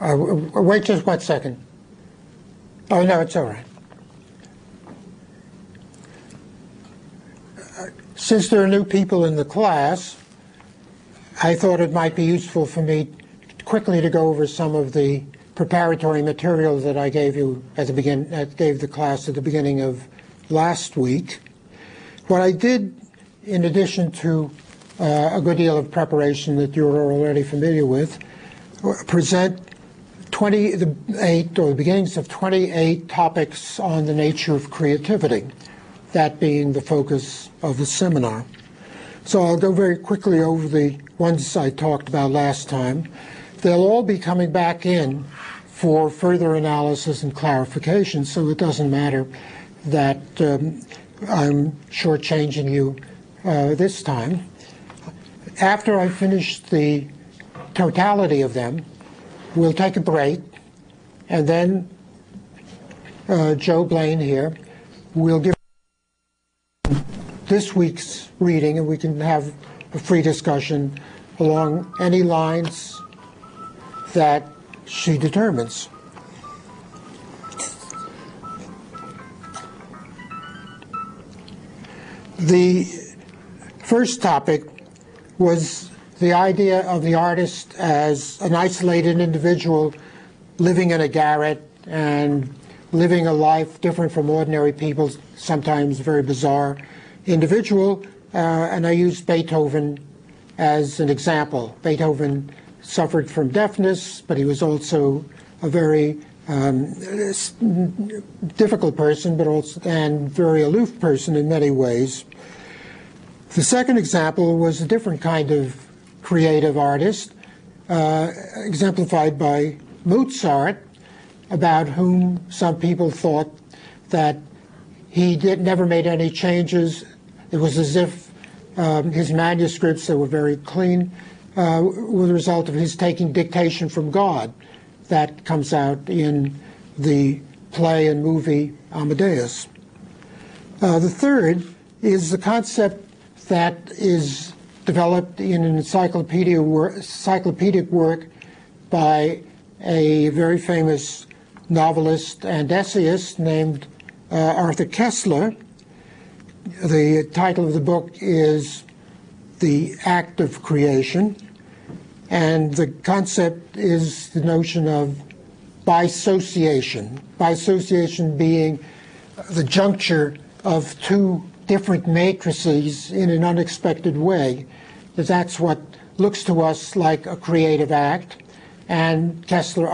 Wait just 1 second. Oh, no, it's all right. Since there are new people in the class, I thought it might be useful for me quickly to go over some of the preparatory materials that I gave you gave the class at the beginning of last week. What I did, in addition to a good deal of preparation that you're already familiar with, present 28 or the beginnings of 28 topics on the nature of creativity, that being the focus of the seminar. So I'll go very quickly over the ones I talked about last time. They'll all be coming back in for further analysis and clarification, so it doesn't matter that I'm shortchanging you this time. After I finish the totality of them, we'll take a break, and then Joe Blaine here will give this week's reading, and we can have a free discussion along any lines that she determines. The first topic was the idea of the artist as an isolated individual living in a garret and living a life different from ordinary people, sometimes very bizarre individual, and I used Beethoven as an example. Beethoven suffered from deafness, but he was also a very difficult person, but also and very aloof person in many ways. The second example was a different kind of creative artist, exemplified by Mozart, about whom some people thought that he never made any changes. It was as if his manuscripts that were very clean were the result of his taking dictation from God. That comes out in the play and movie Amadeus. The third is the concept that is developed in an encyclopedic work by a very famous novelist and essayist named Arthur Koestler. The title of the book is The Act of Creation, and the concept is the notion of bisociation. Bisociation being the juncture of two different matrices in an unexpected way. That's what looks to us like a creative act, and Koestler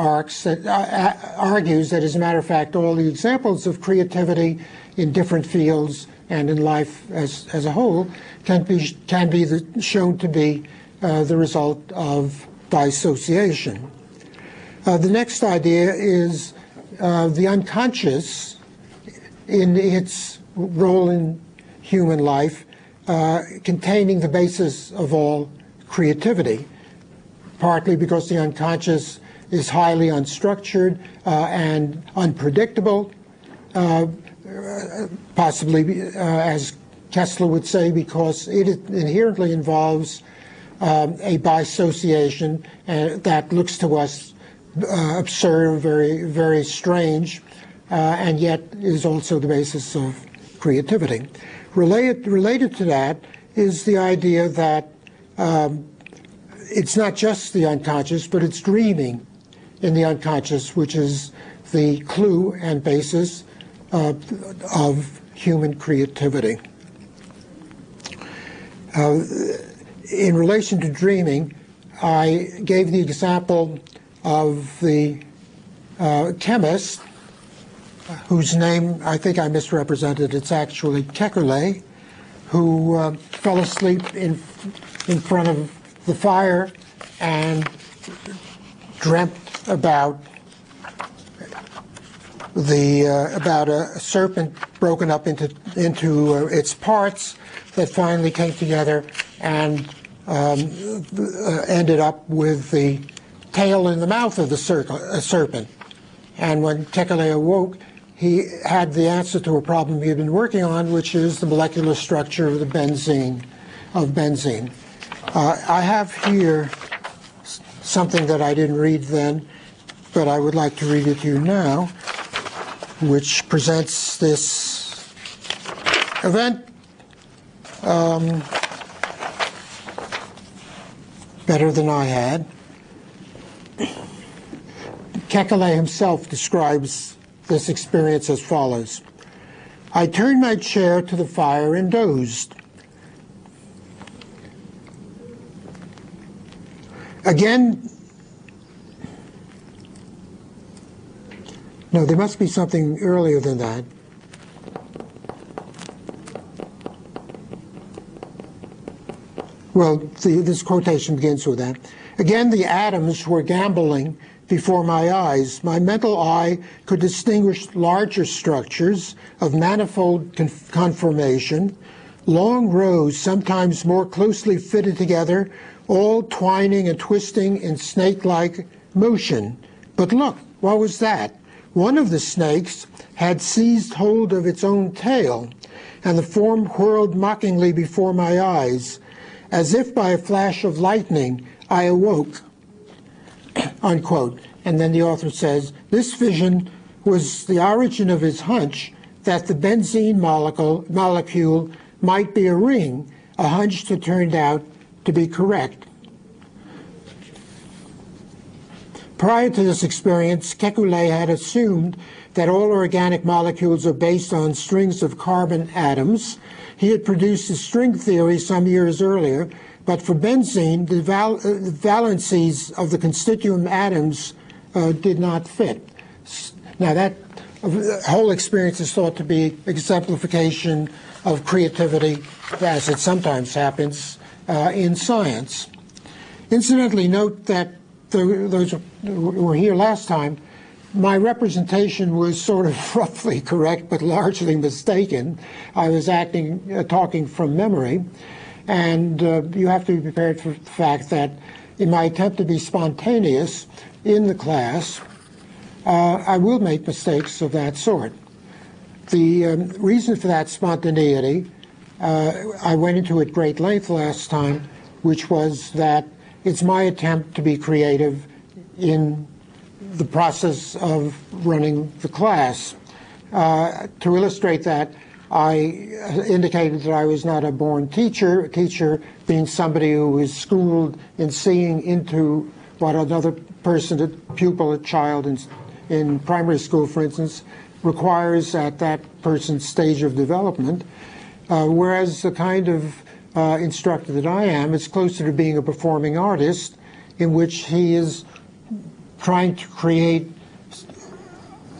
argues that, as a matter of fact, all the examples of creativity in different fields and in life as a whole can be shown to be the result of dissociation. The next idea is the unconscious in its role in human life, containing the basis of all creativity, partly because the unconscious is highly unstructured and unpredictable, possibly, as Koestler would say, because it inherently involves a bisociation that looks to us absurd, very, very strange, and yet is also the basis of creativity. Related to that is the idea that it's not just the unconscious, but it's dreaming in the unconscious, which is the clue and basis of human creativity. In relation to dreaming, I gave the example of the chemist, whose name I think I misrepresented. It's actually Kekulé, who fell asleep in front of the fire and dreamt about a serpent broken up into its parts that finally came together and ended up with the tail in the mouth of the serpent. And when Kekulé awoke, he had the answer to a problem he had been working on, which is the molecular structure of the benzene. I have here something that I didn't read then. but I would like to read it to you now, which presents this event better than I had. Kekulé himself describes this experience as follows. I turned my chair to the fire and dozed. Again, no, there must be something earlier than that. Well, this quotation begins with that. Again, the atoms were gamboling before my eyes. My mental eye could distinguish larger structures of manifold conformation, long rows, sometimes more closely fitted together, all twining and twisting in snake-like motion. But look, what was that? One of the snakes had seized hold of its own tail, and the form whirled mockingly before my eyes. As if by a flash of lightning, I awoke, unquote. And then the author says, this vision was the origin of his hunch that the benzene molecule might be a ring, a hunch that turned out to be correct. Prior to this experience, Kekulé had assumed that all organic molecules are based on strings of carbon atoms. He had produced a string theory some years earlier, but for benzene, the valencies of the constituent atoms did not fit. Now that whole experience is thought to be exemplification of creativity, as it sometimes happens in science. Incidentally, note that those who were here last time, my representation was sort of roughly correct, but largely mistaken. I was talking from memory, and you have to be prepared for the fact that in my attempt to be spontaneous in the class, I will make mistakes of that sort. The reason for that spontaneity, I went into at great length last time, which was that it's my attempt to be creative in the process of running the class. To illustrate that, I indicated that I was not a born teacher, a teacher being somebody who is schooled in seeing into what another person, a pupil, a child in primary school, for instance, requires at that person's stage of development, whereas the kind of instructor that I am is closer to being a performing artist in which he is trying to create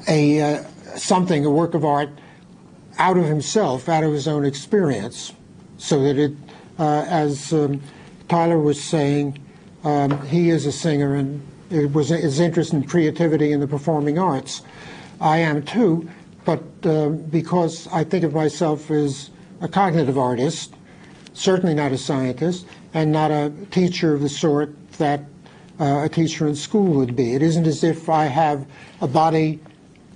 a work of art out of himself, out of his own experience, so that it, as Tyler was saying, he is a singer and it was his interest in creativity in the performing arts. I am too, but because I think of myself as a cognitive artist, certainly not a scientist, and not a teacher of the sort that a teacher in school would be. It isn't as if I have a body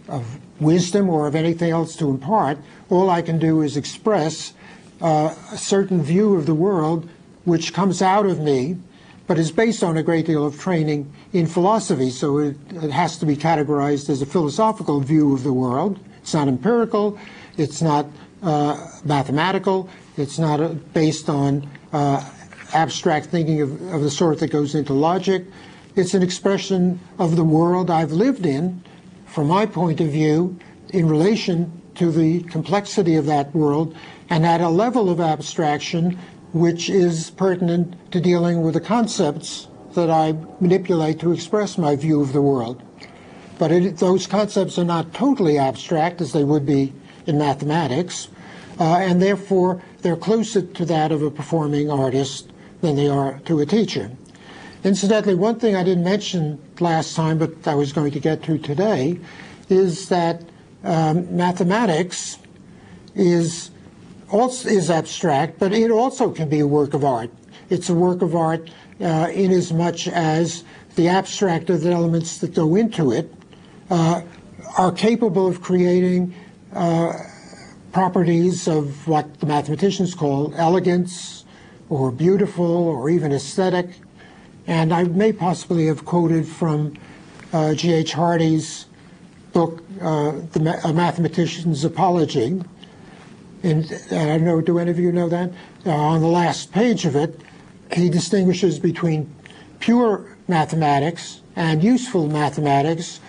of wisdom or of anything else to impart. All I can do is express a certain view of the world which comes out of me, but is based on a great deal of training in philosophy, so it has to be categorized as a philosophical view of the world. It's not empirical, it's not mathematical, it's not based on abstract thinking of the sort that goes into logic. It's an expression of the world I've lived in, from my point of view, in relation to the complexity of that world, and at a level of abstraction which is pertinent to dealing with the concepts that I manipulate to express my view of the world. But those concepts are not totally abstract, as they would be in mathematics, and therefore they're closer to that of a performing artist than they are to a teacher. Incidentally, one thing I didn't mention last time, but I was going to get to today, is that mathematics is abstract, but it also can be a work of art. It's a work of art in as much as the abstract of the elements that go into it are capable of creating properties of what the mathematicians call elegance or beautiful or even aesthetic. And I may possibly have quoted from G.H. Hardy's book, A Mathematician's Apology. And I don't know, do any of you know that? On the last page of it, he distinguishes between pure mathematics and useful mathematics,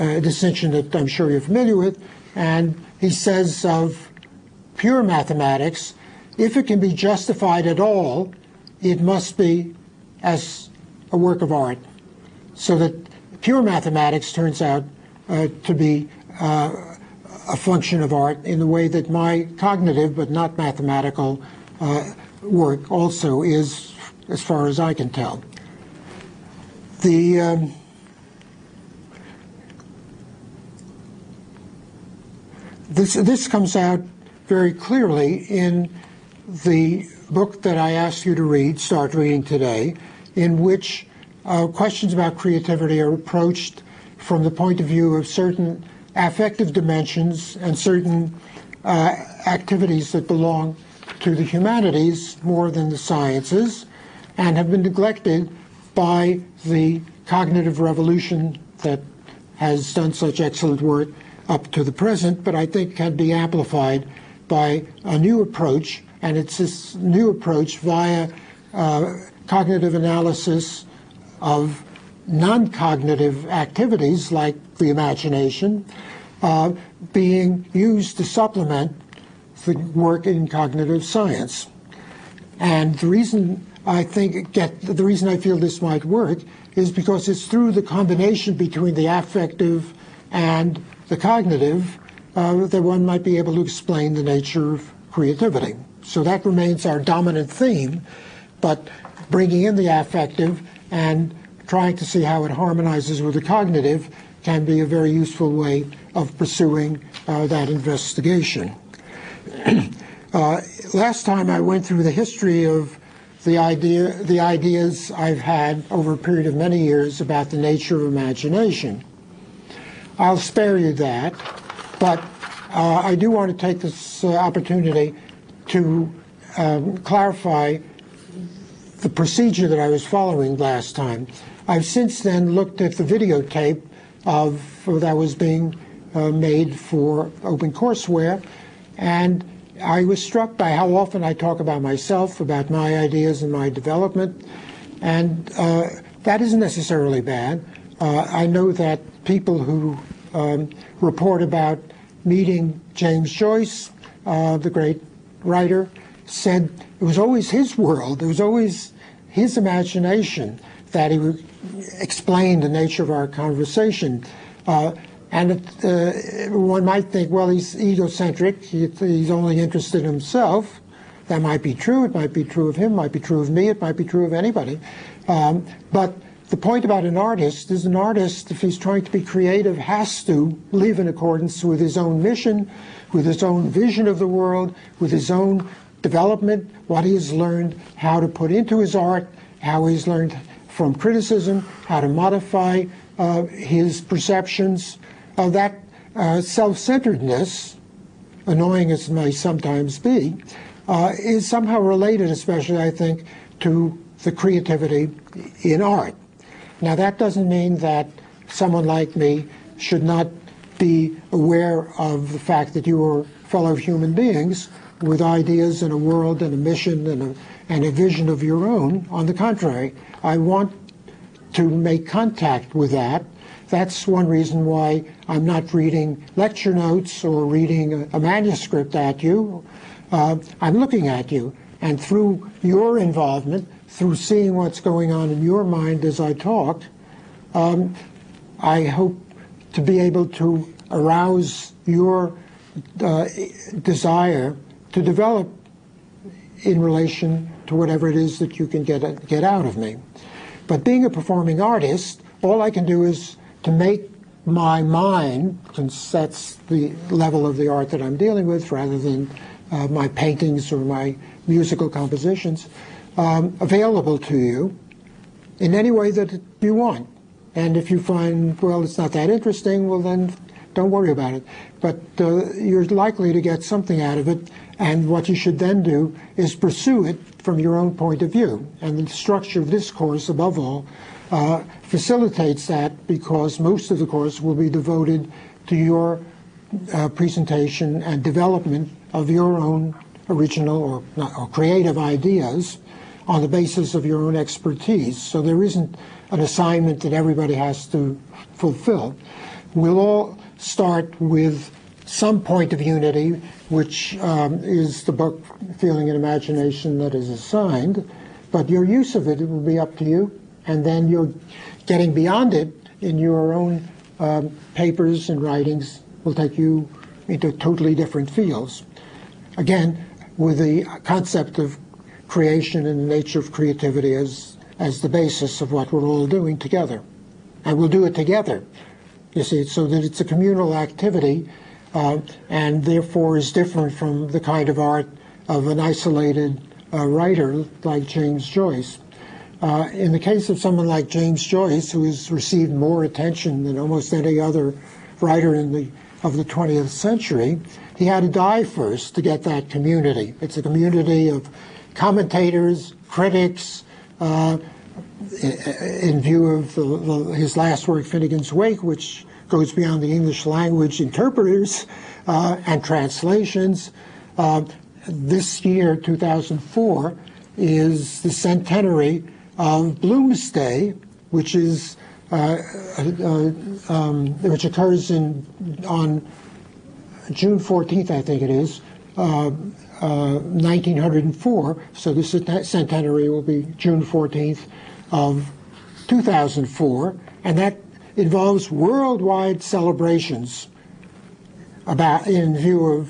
a distinction that I'm sure you're familiar with. And he says of pure mathematics, if it can be justified at all, it must be as a work of art. So that pure mathematics turns out to be a function of art in the way that my cognitive but not mathematical work also is, as far as I can tell. This comes out very clearly in the book that I asked you to read, start reading today, in which questions about creativity are approached from the point of view of certain affective dimensions and certain activities that belong to the humanities more than the sciences, and have been neglected by the cognitive revolution that has done such excellent work up to the present, but I think can be amplified by a new approach, and it's this new approach via cognitive analysis of non-cognitive activities like the imagination being used to supplement the work in cognitive science. And the reason I feel this might work is because it's through the combination between the affective and the cognitive that one might be able to explain the nature of creativity. So that remains our dominant theme, but bringing in the affective and trying to see how it harmonizes with the cognitive can be a very useful way of pursuing that investigation. Last time I went through the history of the ideas I've had over a period of many years about the nature of imagination. I'll spare you that, but I do want to take this opportunity to clarify the procedure that I was following last time. I've since then looked at the videotape that was being made for OpenCourseWare, and I was struck by how often I talk about myself, about my ideas and my development, and that isn't necessarily bad. I know that people who report about meeting James Joyce, the great writer, said it was always his world, it was always his imagination that he would explain the nature of our conversation. And one might think, well, he's egocentric, he's only interested in himself. That might be true, it might be true of him, it might be true of me, it might be true of anybody. But the point about an artist is an artist, if he's trying to be creative, has to live in accordance with his own mission, with his own vision of the world, with his own development, what he has learned, how to put into his art, how he's learned from criticism, how to modify his perceptions. That self-centeredness, annoying as it may sometimes be, is somehow related, especially, I think, to the creativity in art. Now, that doesn't mean that someone like me should not be aware of the fact that you are fellow human beings with ideas and a world and a mission and a vision of your own. On the contrary, I want to make contact with that. That's one reason why I'm not reading lecture notes or reading a manuscript at you. I'm looking at you, and through your involvement, through seeing what's going on in your mind as I talk, I hope to be able to arouse your desire to develop in relation to whatever it is that you can get out of me. But being a performing artist, all I can do is to make my mind, since that's the level of the art that I'm dealing with, rather than my paintings or my musical compositions, available to you in any way that you want. And if you find, well, it's not that interesting, well, then don't worry about it. But you're likely to get something out of it, and what you should then do is pursue it from your own point of view. And the structure of this course, above all, facilitates that, because most of the course will be devoted to your presentation and development of your own original or creative ideas on the basis of your own expertise. So there isn't an assignment that everybody has to fulfill. We'll all start with some point of unity, which is the book Feeling and Imagination that is assigned, but your use of it will be up to you, and then you're getting beyond it in your own papers and writings will take you into totally different fields. Again, with the concept of creation and the nature of creativity as the basis of what we're all doing together. And we'll do it together, you see, so that it's a communal activity, and therefore is different from the kind of art of an isolated writer like James Joyce. In the case of someone like James Joyce, who has received more attention than almost any other writer of the 20th century, he had to die first to get that community. It's a community of commentators, critics, in view of his last work, Finnegan's Wake, which goes beyond the English language, interpreters and translations. This year, 2004, is the centenary of Bloom's Day, which is which occurs on June 14th, I think it is, 1904. So this centenary will be June 14th of 2004, and that involves worldwide celebrations in view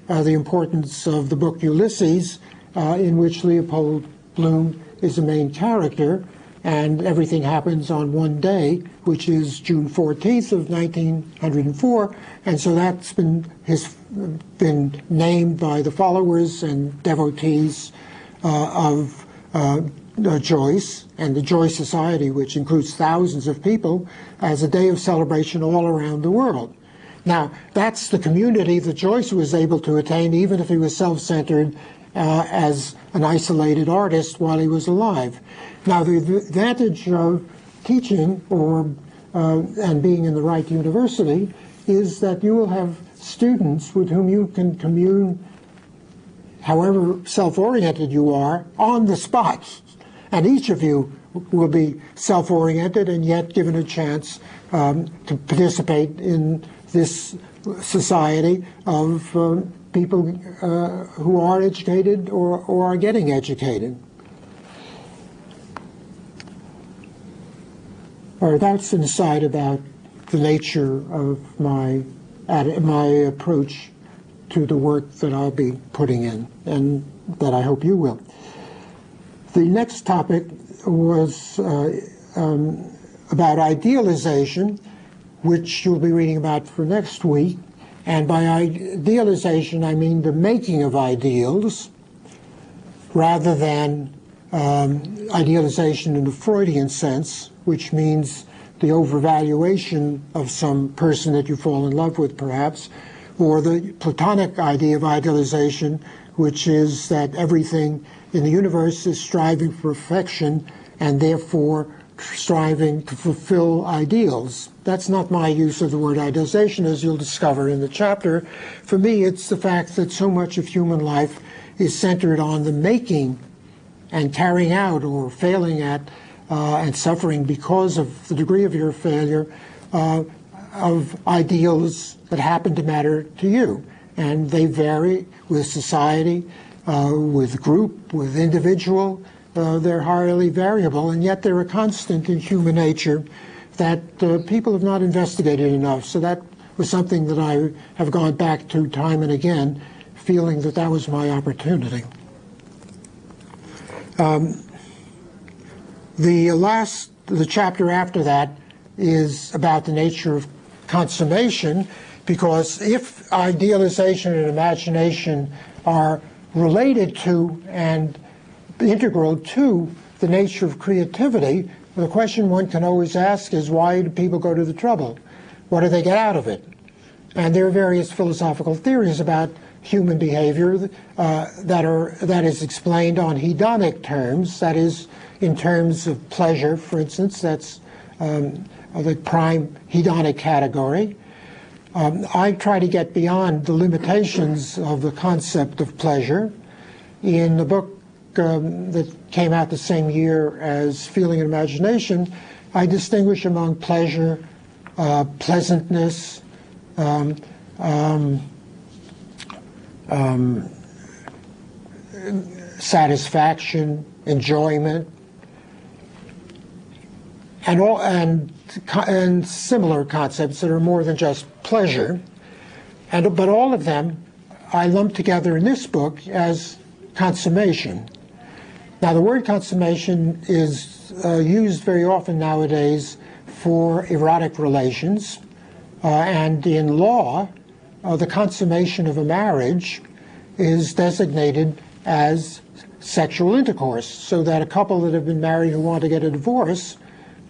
of the importance of the book Ulysses, in which Leopold Bloom is the main character, and everything happens on one day, which is June 14th of 1904, and so that's been named by the followers and devotees of Joyce and the Joyce Society, which includes thousands of people, as a day of celebration all around the world. Now, that's the community that Joyce was able to attain, even if he was self-centered as an isolated artist while he was alive. Now, the advantage of teaching and being in the right university is that you will have students with whom you can commune, however self-oriented you are, on the spot. And each of you will be self-oriented and yet given a chance to participate in this society of people who are educated or are getting educated. Or that's an aside about the nature of my approach to the work that I'll be putting in, and that I hope you will. The next topic was about idealization, which you'll be reading about for next week. And by idealization, I mean the making of ideals, rather than idealization in the Freudian sense, which means the overvaluation of some person that you fall in love with, perhaps, or the Platonic idea of idealization, which is that everything in the universe is striving for perfection and therefore striving to fulfill ideals. That's not my use of the word idealization, as you'll discover in the chapter. For me, it's the fact that so much of human life is centered on the making and carrying out or failing at and suffering because of the degree of your failure of ideals that happen to matter to you. And they vary with society, with group, with individual. They're highly variable, and yet they're a constant in human nature that people have not investigated enough. So that was something that I have gone back to time and again, feeling that that was my opportunity. The chapter after that is about the nature of consummation, because if idealization and imagination are related to and integral to the nature of creativity, the question one can always ask is, why do people go to the trouble? What do they get out of it? And there are various philosophical theories about human behavior that is explained on hedonic terms, that is, in terms of pleasure, for instance. That's the prime hedonic category. I try to get beyond the limitations of the concept of pleasure. In the book that came out the same year as Feeling and Imagination, I distinguish among pleasure, pleasantness, satisfaction, enjoyment, and similar concepts that are more than just pleasure. But all of them I lump together in this book as consummation. Now, the word consummation is used very often nowadays for erotic relations, and in law, the consummation of a marriage is designated as sexual intercourse, so that a couple that have been married who want to get a divorce,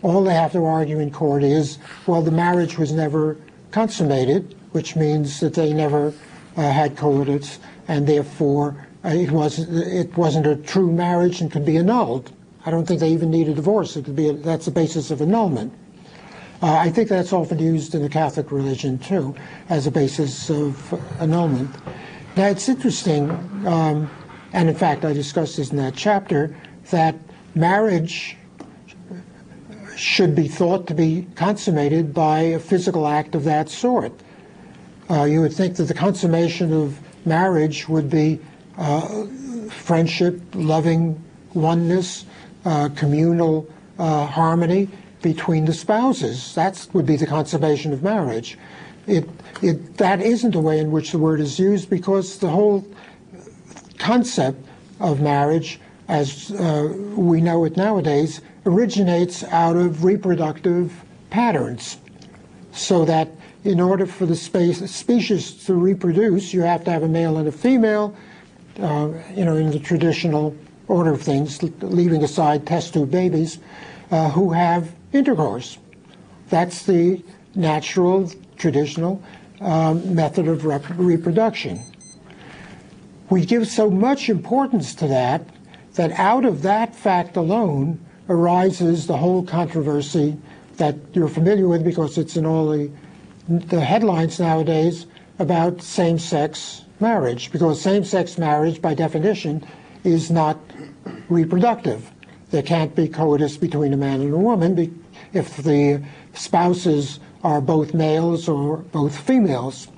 all they have to argue in court is, well, the marriage was never consummated, which means that they never had coitus, and therefore it wasn't a true marriage and could be annulled. I don't think they even need a divorce. It could be that's the basis of annulment. I think that's often used in the Catholic religion too, as a basis of annulment. Now it's interesting, and in fact I discussed this in that chapter, that marriage should be thought to be consummated by a physical act of that sort. You would think that the consummation of marriage would be friendship, loving oneness, communal harmony between the spouses. That would be the consummation of marriage. That isn't the way in which the word is used, because the whole concept of marriage, as we know it nowadays, originates out of reproductive patterns, so that in order for the species to reproduce, you have to have a male and a female, in the traditional order of things, leaving aside test tube babies, who have intercourse. That's the natural, traditional method of reproduction. We give so much importance to that out of that fact alone arises the whole controversy that you're familiar with, because it's in all the headlines nowadays about same-sex marriage, because same-sex marriage, by definition, is not reproductive. There can't be coitus between a man and a woman if the spouses are both males or both females.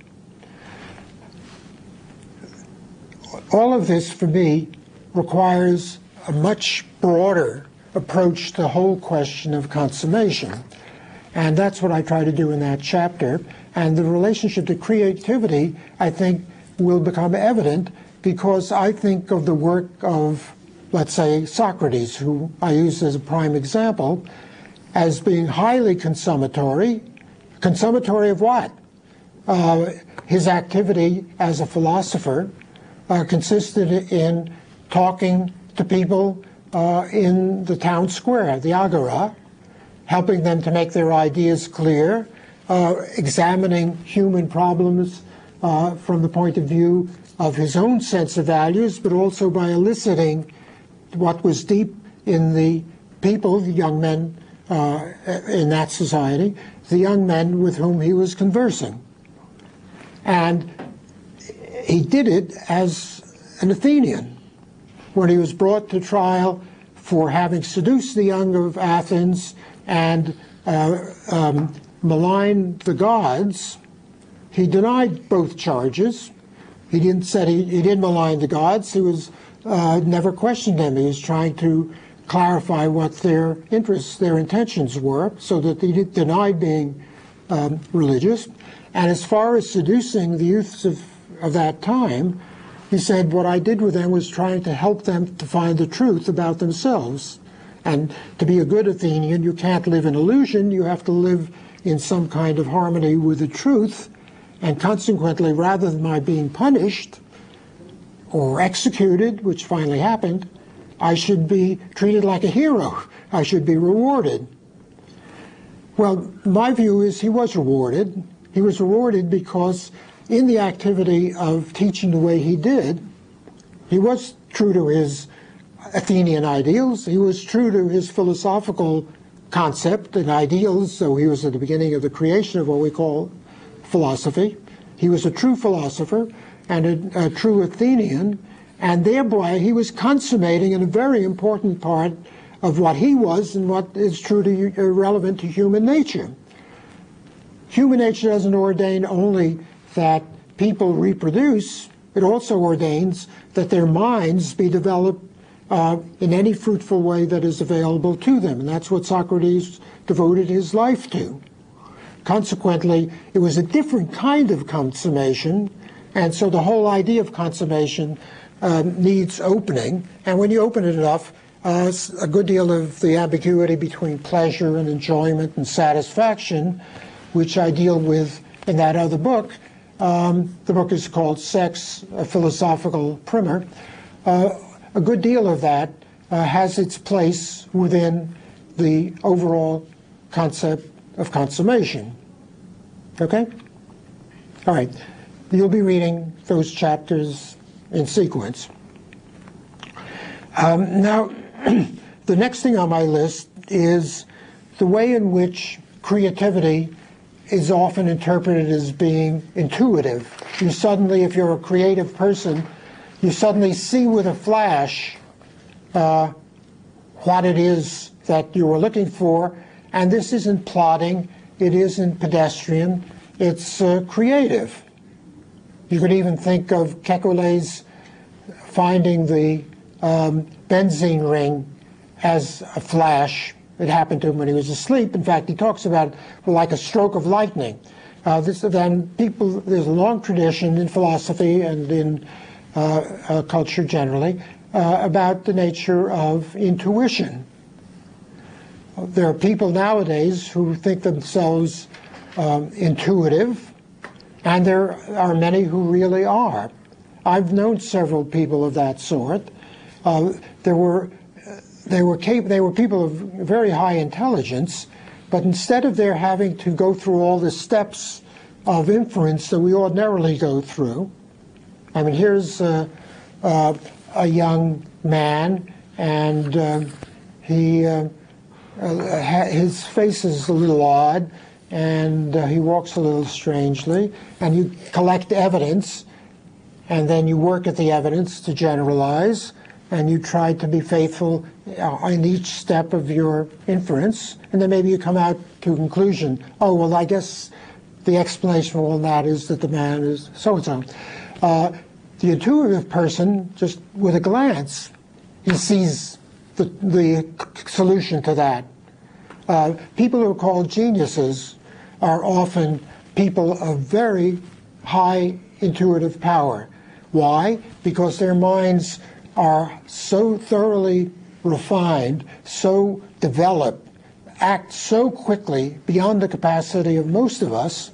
All of this, for me, requires a much broader approach to the whole question of consummation. And that's what I try to do in that chapter. And the relationship to creativity, I think, will become evident, because I think of the work of, let's say, Socrates, who I use as a prime example, as being highly consummatory. Consummatory of what? His activity as a philosopher consisted in talking to people in the town square, the agora, helping them to make their ideas clear, examining human problems from the point of view of his own sense of values, but also by eliciting what was deep in the people, the young men in that society, the young men with whom he was conversing. And he did it as an Athenian. When he was brought to trial for having seduced the young of Athens and maligned the gods, he denied both charges. He didn't malign the gods. He was never questioned them. He was trying to clarify what their interests, their intentions were, so that he denied being religious. And as far as seducing the youths of that time, he said, what I did with them was trying to help them to find the truth about themselves. And to be a good Athenian, you can't live in illusion. You have to live in some kind of harmony with the truth. And consequently, rather than my being punished or executed, which finally happened, I should be treated like a hero. I should be rewarded. Well, my view is he was rewarded. He was rewarded because in the activity of teaching the way he did, he was true to his Athenian ideals. He was true to his philosophical concept and ideals, so he was at the beginning of the creation of what we call philosophy. He was a true philosopher and a true Athenian, and thereby he was consummating in a very important part of what he was and what is true to relevant to human nature. Human nature doesn't ordain only that people reproduce, it also ordains that their minds be developed in any fruitful way that is available to them, and that's what Socrates devoted his life to. Consequently, it was a different kind of consummation, and so the whole idea of consummation needs opening, and when you open it enough, a good deal of the ambiguity between pleasure and enjoyment and satisfaction, which I deal with in that other book. The book is called Sex, a Philosophical Primer. A good deal of that has its place within the overall concept of consummation. Okay? All right. You'll be reading those chapters in sequence. Now, the next thing on my list is the way in which creativity is often interpreted as being intuitive. You suddenly, if you're a creative person, you suddenly see with a flash what it is that you were looking for, and this isn't plodding, it isn't pedestrian, it's creative. You could even think of Kekule's finding the benzene ring as a flash. It happened to him when he was asleep. In fact, he talks about it like a stroke of lightning. There's a long tradition in philosophy and in culture generally about the nature of intuition. There are people nowadays who think themselves intuitive, and there are many who really are. I've known several people of that sort. They were people of very high intelligence, but instead of their having to go through all the steps of inference that we ordinarily go through, I mean, here's a young man, and his face is a little odd, and he walks a little strangely, and you collect evidence, and then you work at the evidence to generalize, and you try to be faithful in each step of your inference, and then maybe you come out to a conclusion. Oh, well, I guess the explanation for all that is that the man is so-and-so. The intuitive person, just with a glance, he sees the solution to that. People who are called geniuses are often people of very high intuitive power. Why? Because their minds are so thoroughly refined, so developed, act so quickly beyond the capacity of most of us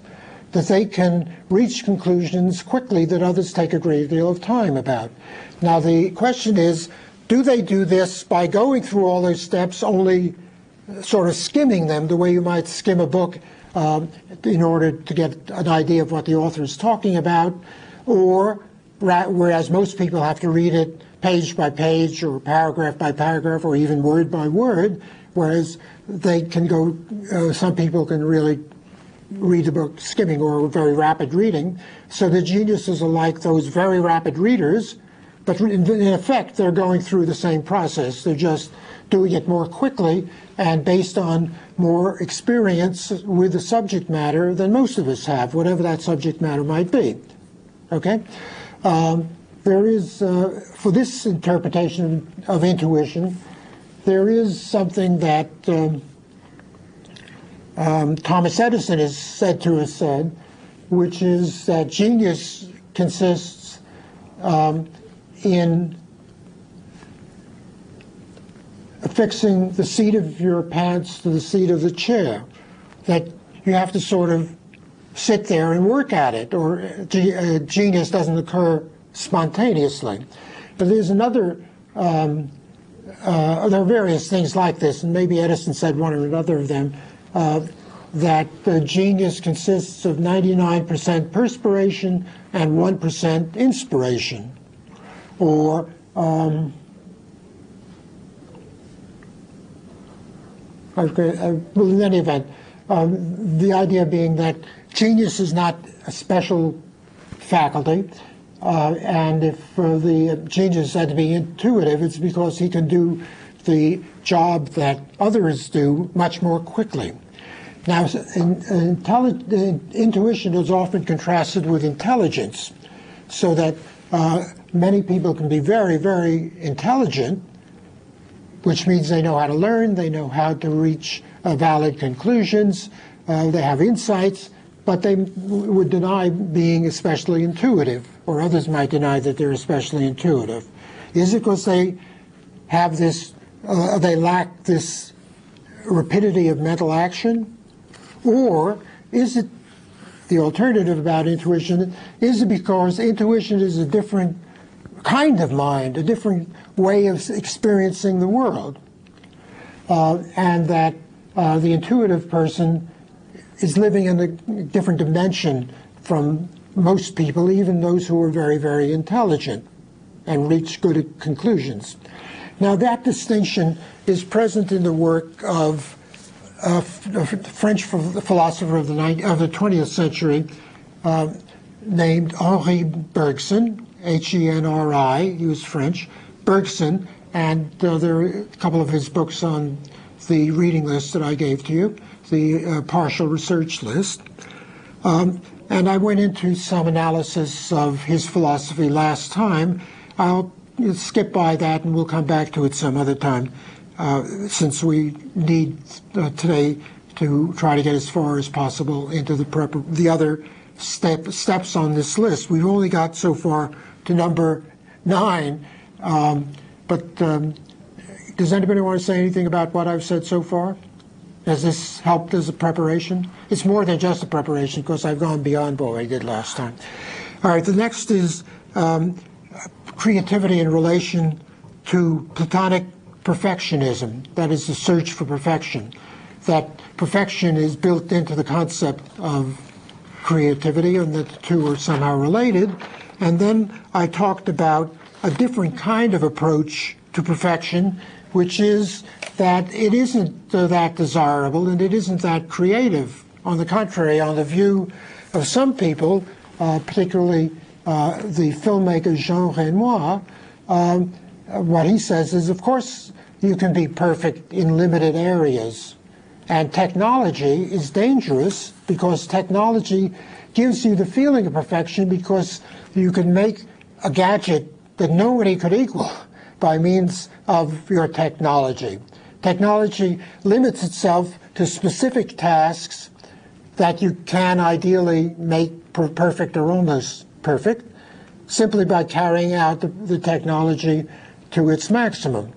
that they can reach conclusions quickly that others take a great deal of time about. Now the question is, do they do this by going through all those steps, only sort of skimming them the way you might skim a book in order to get an idea of what the author is talking about, or whereas most people have to read it page by page or paragraph by paragraph or even word by word, whereas they can go, some people can really read the book skimming or very rapid reading. So the geniuses are like those very rapid readers, but in effect they're going through the same process. They're just doing it more quickly and based on more experience with the subject matter than most of us have, whatever that subject matter might be. Okay? There is, for this interpretation of intuition, there is something that Thomas Edison is said to have said, which is that genius consists in affixing the seat of your pants to the seat of the chair, that you have to sort of sit there and work at it, or genius doesn't occur spontaneously. But there's another, there are various things like this, and maybe Edison said one or another of them. that genius consists of 99% perspiration and 1% inspiration. Or in any event, the idea being that genius is not a special faculty, and if the genius had to be intuitive, it's because he can do the job that others do much more quickly. Now, intuition is often contrasted with intelligence, so that many people can be very, very intelligent, which means they know how to learn, they know how to reach valid conclusions, they have insights, but they would deny being especially intuitive, or others might deny that they're especially intuitive. Is it because they have this, they lack this rapidity of mental action? Or is it the alternative about intuition? Is it because intuition is a different kind of mind, a different way of experiencing the world, and that the intuitive person is living in a different dimension from most people, even those who are very, very intelligent and reach good conclusions? Now, that distinction is present in the work of a French philosopher of the 20th century named Henri Bergson, Henri, he was French, Bergson, and there are a couple of his books on the reading list that I gave to you, the partial research list. And I went into some analysis of his philosophy last time. I'll skip by that and we'll come back to it some other time, since we need today to try to get as far as possible into the other steps on this list. We've only got so far to number 9, but does anybody want to say anything about what I've said so far? Has this helped as a preparation? It's more than just a preparation, because I've gone beyond what I did last time. All right, the next is creativity in relation to Platonic perfectionism, that is the search for perfection. That perfection is built into the concept of creativity, and that the two are somehow related. And then I talked about a different kind of approach to perfection, which is that it isn't that desirable and it isn't that creative. On the contrary, on the view of some people, particularly the filmmaker Jean Renoir, what he says is, of course, you can be perfect in limited areas. And technology is dangerous because technology gives you the feeling of perfection, because you can make a gadget that nobody could equal by means of your technology. Technology limits itself to specific tasks that you can ideally make perfect or almost perfect simply by carrying out the technology to its maximum.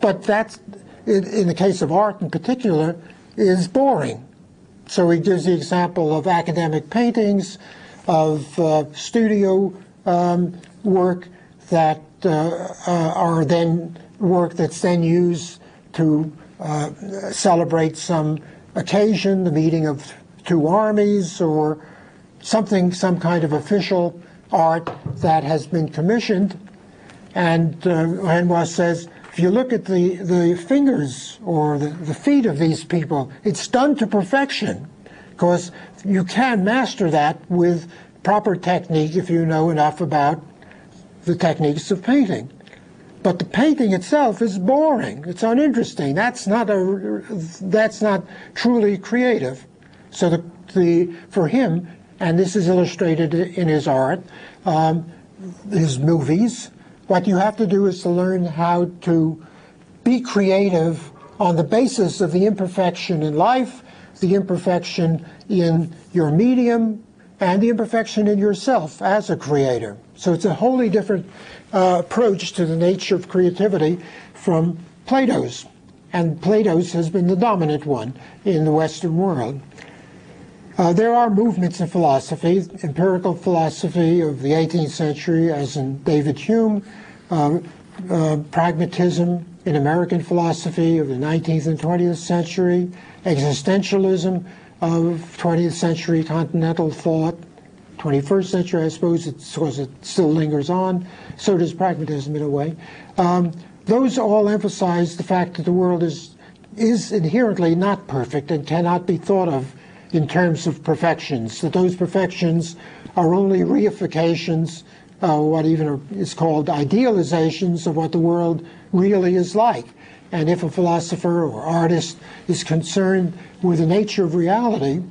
But that's, in the case of art in particular, is boring. So he gives the example of academic paintings, of studio work that are then work that's then used to celebrate some occasion, the meeting of two armies, or something, some kind of official art that has been commissioned. And Renoir says, if you look at the fingers or the feet of these people, it's done to perfection, because you can master that with proper technique if you know enough about the techniques of painting. But the painting itself is boring. It's uninteresting. That's not truly creative. So for him, and this is illustrated in his art, his movies, what you have to do is to learn how to be creative on the basis of the imperfection in life, the imperfection in your medium, and the imperfection in yourself as a creator. So it's a wholly different approach to the nature of creativity from Plato's. And Plato's has been the dominant one in the Western world. There are movements in philosophy, empirical philosophy of the 18th century, as in David Hume, pragmatism in American philosophy of the 19th and 20th century, existentialism of 20th century continental thought, 21st century, I suppose, because it still lingers on. So does pragmatism in a way. Those all emphasize the fact that the world is inherently not perfect and cannot be thought of in terms of perfections, that those perfections are only reifications, what even is called idealizations of what the world really is like. And if a philosopher or artist is concerned with the nature of reality,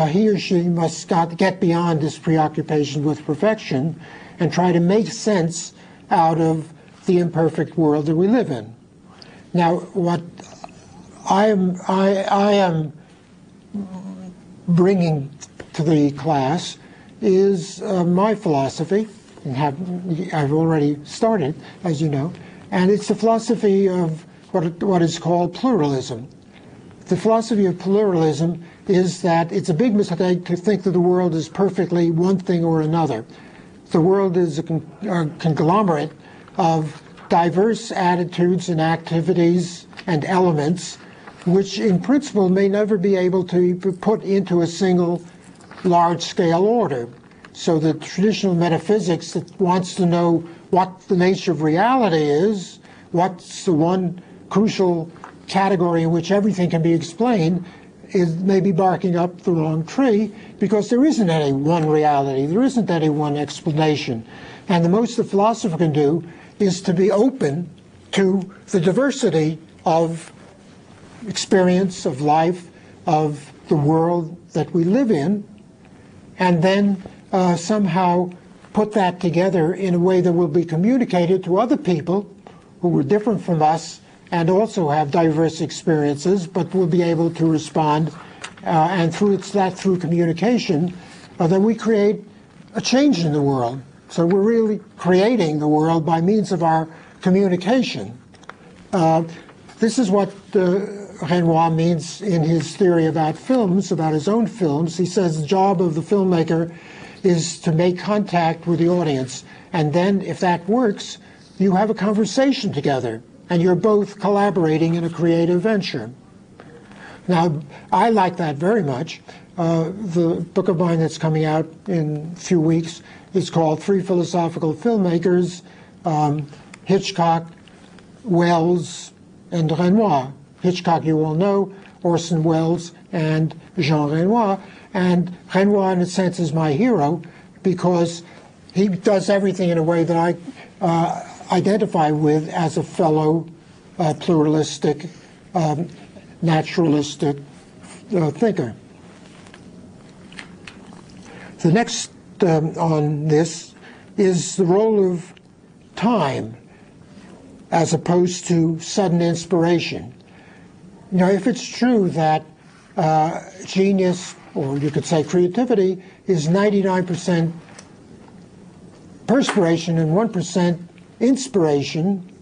he or she must get beyond this preoccupation with perfection and try to make sense out of the imperfect world that we live in. Now, what I am bringing to the class is my philosophy, and I've already started, as you know, and it's the philosophy of what is called pluralism. The philosophy of pluralism is that it's a big mistake to think that the world is perfectly one thing or another. The world is a conglomerate of diverse attitudes and activities and elements which in principle may never be able to be put into a single large-scale order. So the traditional metaphysics that wants to know what the nature of reality is, what's the one crucial category in which everything can be explained, is maybe barking up the wrong tree, because there isn't any one reality, there isn't any one explanation. And the most the philosopher can do is to be open to the diversity of experience, of life, of the world that we live in, and then somehow put that together in a way that will be communicated to other people who are different from us and also have diverse experiences, but will be able to respond, and through communication, that we create a change in the world. So we're really creating the world by means of our communication. This is what Renoir means in his theory about films, about his own films. He says the job of the filmmaker is to make contact with the audience, and then if that works, you have a conversation together, and you're both collaborating in a creative venture. Now, I like that very much. The book of mine that's coming out in a few weeks is called Three Philosophical Filmmakers, Hitchcock, Welles, and Renoir. Hitchcock you all know, Orson Welles, and Jean Renoir. And Renoir, in a sense, is my hero because he does everything in a way that I identify with as a fellow pluralistic, naturalistic thinker. The next on this is the role of time as opposed to sudden inspiration. You know, if it's true that genius, or you could say creativity, is 99% perspiration and 1% inspiration,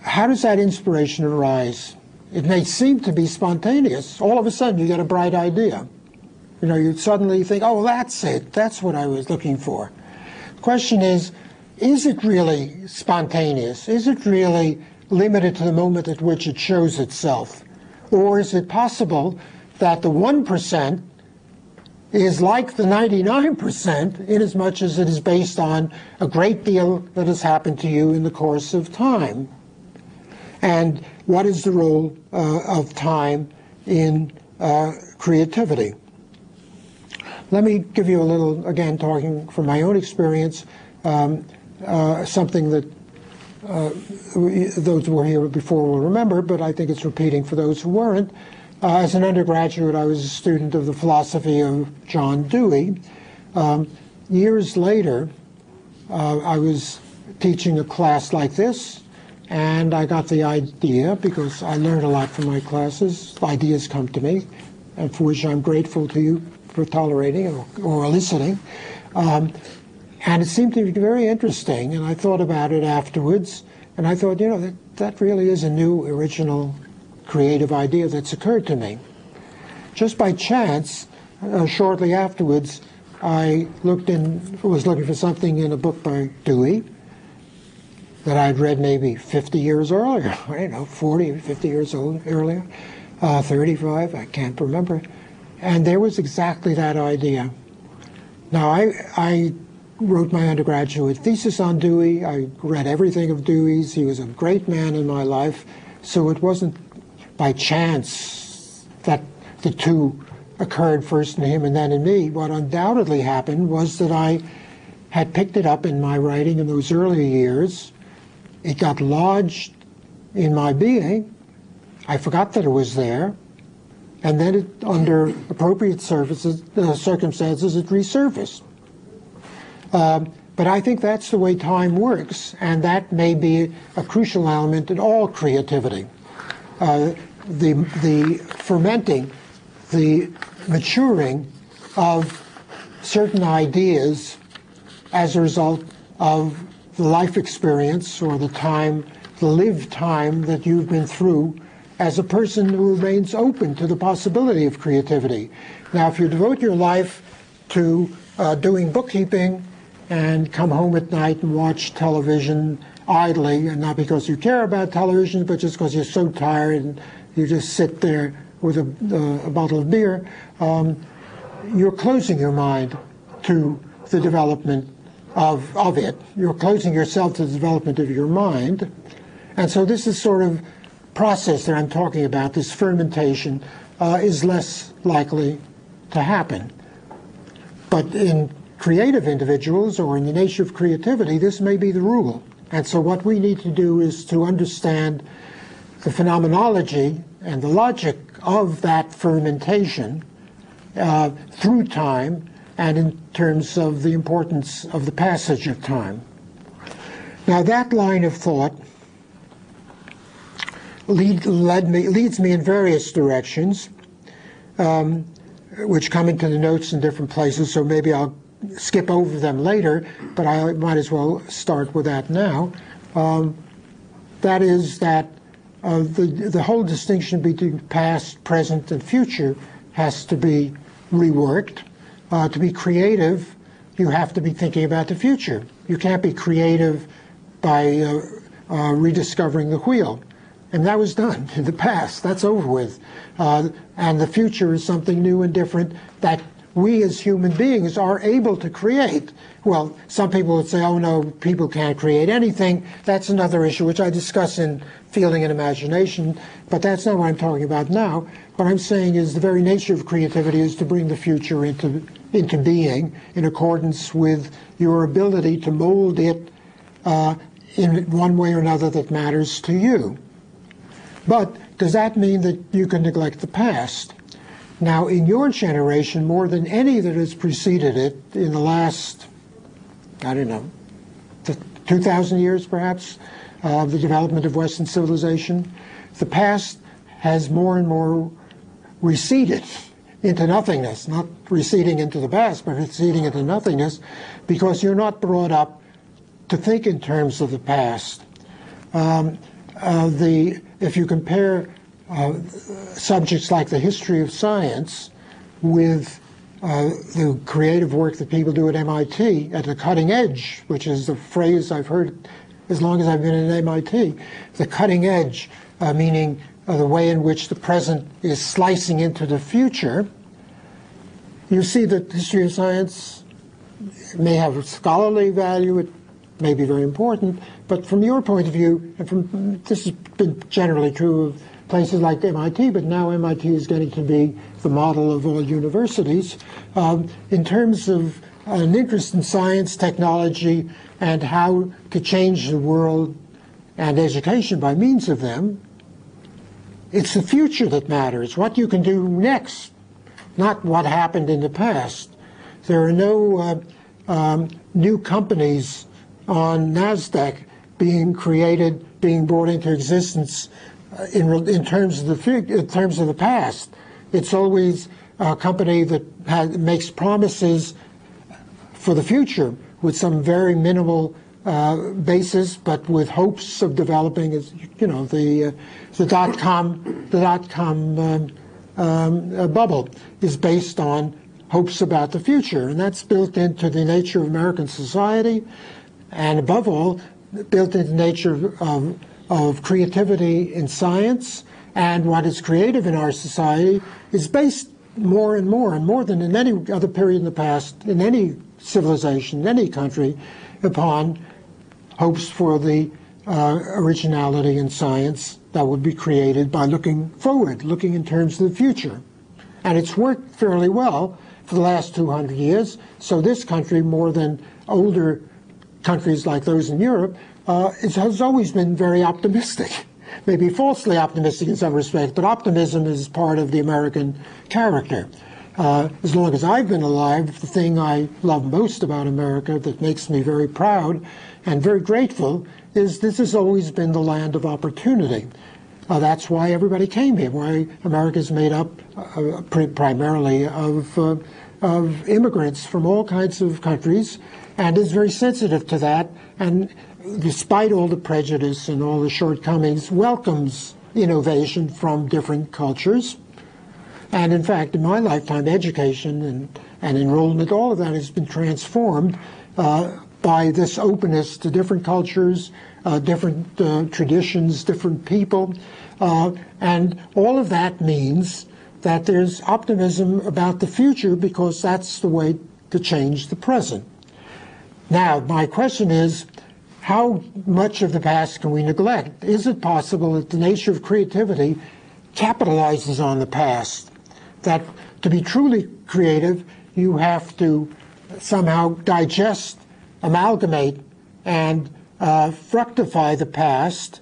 how does that inspiration arise? It may seem to be spontaneous. All of a sudden you get a bright idea. You know, you suddenly think, oh, that's it. That's what I was looking for. The question is it really spontaneous? Is it really limited to the moment at which it shows itself? Or is it possible that the 1% is like the 99% in as much as it is based on a great deal that has happened to you in the course of time? And what is the role of time in creativity? Let me give you a little, again, talking from my own experience, something that those who were here before will remember, but I think it's repeating for those who weren't. As an undergraduate, I was a student of the philosophy of John Dewey. Years later, I was teaching a class like this, and I got the idea, because I learned a lot from my classes, ideas come to me, and for which I'm grateful to you for tolerating or eliciting. And it seemed to be very interesting, and I thought about it afterwards, and I thought, you know, that really is a new, original, creative idea that's occurred to me. Just by chance, shortly afterwards, I was looking for something in a book by Dewey, that I'd read maybe 50 years earlier, I don't know, 40 or 50 years earlier, 35, I can't remember. And there was exactly that idea. Now, I wrote my undergraduate thesis on Dewey. I read everything of Dewey's. He was a great man in my life. So it wasn't by chance that the two occurred first in him and then in me. What undoubtedly happened was that I had picked it up in my writing in those early years. It got lodged in my being. I forgot that it was there. And then it, under appropriate circumstances, it resurfaced. But I think that's the way time works, and that may be a crucial element in all creativity. The fermenting, the maturing of certain ideas as a result of the life experience or the time, the lived time that you've been through as a person who remains open to the possibility of creativity. Now, if you devote your life to doing bookkeeping and come home at night and watch television idly, and not because you care about television, but just because you're so tired and you just sit there with a bottle of beer, you're closing your mind to the development of it. You're closing yourself to the development of your mind. And so this is sort of process that I'm talking about, this fermentation, is less likely to happen. But in creative individuals, or in the nature of creativity, this may be the rule. And so what we need to do is to understand the phenomenology and the logic of that fermentation through time and in terms of the importance of the passage of time. Now, that line of thought leads me in various directions, which come into the notes in different places, so maybe I'll skip over them later, but I might as well start with that now. That is that the whole distinction between past, present, and future has to be reworked. To be creative, you have to be thinking about the future. You can't be creative by rediscovering the wheel. And that was done in the past. That's over with. And the future is something new and different that we as human beings are able to create. Well, some people would say, oh no, people can't create anything. That's another issue, which I discuss in Feeling and Imagination, but that's not what I'm talking about now. What I'm saying is the very nature of creativity is to bring the future into being in accordance with your ability to mold it in one way or another that matters to you. But does that mean that you can neglect the past? Now, in your generation, more than any that has preceded it in the last, I don't know, 2,000 years perhaps, the development of Western civilization, the past has more and more receded into nothingness, not receding into the past, but receding into nothingness, because you're not brought up to think in terms of the past. If you compare subjects like the history of science with the creative work that people do at MIT, at the cutting edge, which is the phrase I've heard as long as I've been at MIT, the cutting edge, meaning the way in which the present is slicing into the future, you see that the history of science may have a scholarly value, it may be very important, but from your point of view, and this has been generally true of places like MIT, but now MIT is getting to be the model of all universities, in terms of an interest in science, technology, and how to change the world and education by means of them. It's the future that matters, what you can do next, not what happened in the past. There are no new companies on NASDAQ being created, being brought into existence in terms of the past. It's always a company that makes promises for the future with some very minimal basis, but with hopes of developing, as you know, the dot-com bubble is based on hopes about the future, and that's built into the nature of American society. And above all, built into the nature of creativity in science, and what is creative in our society is based more and more than in any other period in the past, in any civilization, in any country, upon hopes for the originality in science that would be created by looking forward, looking in terms of the future. And it's worked fairly well for the last 200 years. So this country, more than older countries like those in Europe, has always been very optimistic. Maybe falsely optimistic in some respects, but optimism is part of the American character. As long as I've been alive, the thing I love most about America, that makes me very proud and very grateful, is this has always been the land of opportunity. That's why everybody came here, why America is made up primarily of immigrants from all kinds of countries, and is very sensitive to that, and despite all the prejudice and all the shortcomings, welcomes innovation from different cultures. And in fact, in my lifetime, education and enrollment, all of that has been transformed by this openness to different cultures, different traditions, different people. And all of that means that there's optimism about the future, because that's the way to change the present. Now, my question is, how much of the past can we neglect? Is it possible that the nature of creativity capitalizes on the past? That to be truly creative, you have to somehow digest, amalgamate, and fructify the past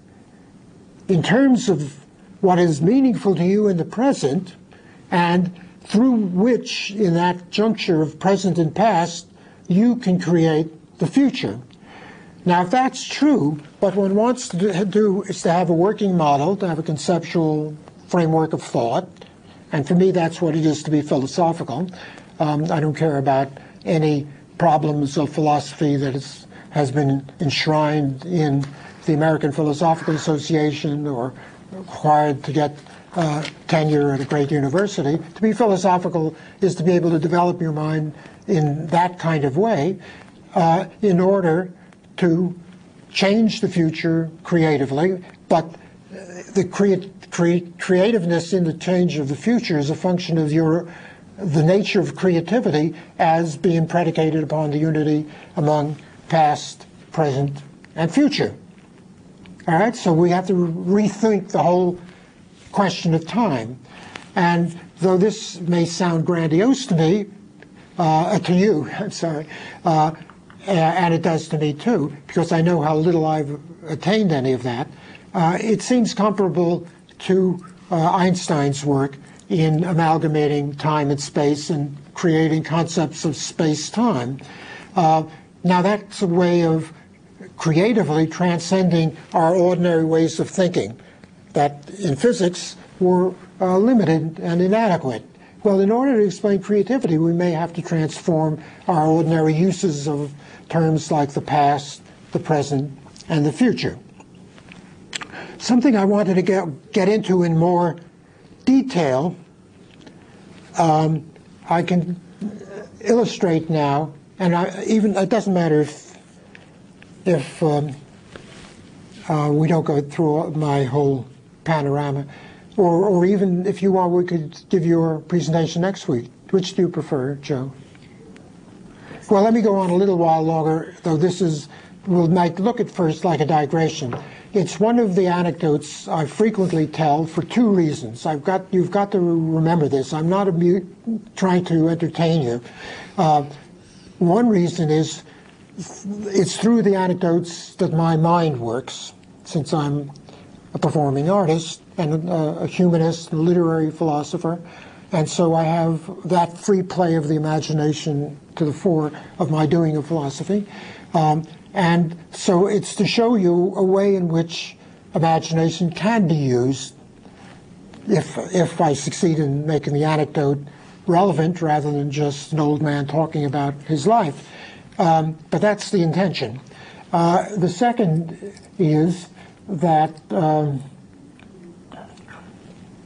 in terms of what is meaningful to you in the present, and through which, in that juncture of present and past, you can create the future. Now, if that's true, what one wants to do is to have a working model, to have a conceptual framework of thought, and for me that's what it is to be philosophical. I don't care about any problems of philosophy that has been enshrined in the American Philosophical Association or required to get tenure at a great university. To be philosophical is to be able to develop your mind in that kind of way in order to change the future creatively, but the creativeness in the change of the future is a function of the nature of creativity as being predicated upon the unity among past, present, and future. All right, so we have to rethink the whole question of time. And though this may sound grandiose to me, to you, I'm sorry, and it does to me too, because I know how little I've attained any of that, it seems comparable to Einstein's work in amalgamating time and space and creating concepts of space-time. Now that's a way of creatively transcending our ordinary ways of thinking that in physics were limited and inadequate. Well, in order to explain creativity, we may have to transform our ordinary uses of terms like the past, the present, and the future. Something I wanted to get into in more detail, I can illustrate now, and it doesn't matter if we don't go through my whole panorama, or even if you want, we could give your presentation next week. Which do you prefer, Joe? Well, let me go on a little while longer, though will make look at first like a digression. It's one of the anecdotes I frequently tell for two reasons. You've got to remember this. I'm not trying to entertain you. One reason is it's through the anecdotes that my mind works, since I'm a performing artist and a humanist and literary philosopher. And so I have that free play of the imagination to the fore of my doing of philosophy. And so it's to show you a way in which imagination can be used if I succeed in making the anecdote relevant rather than just an old man talking about his life. But that's the intention. The second is that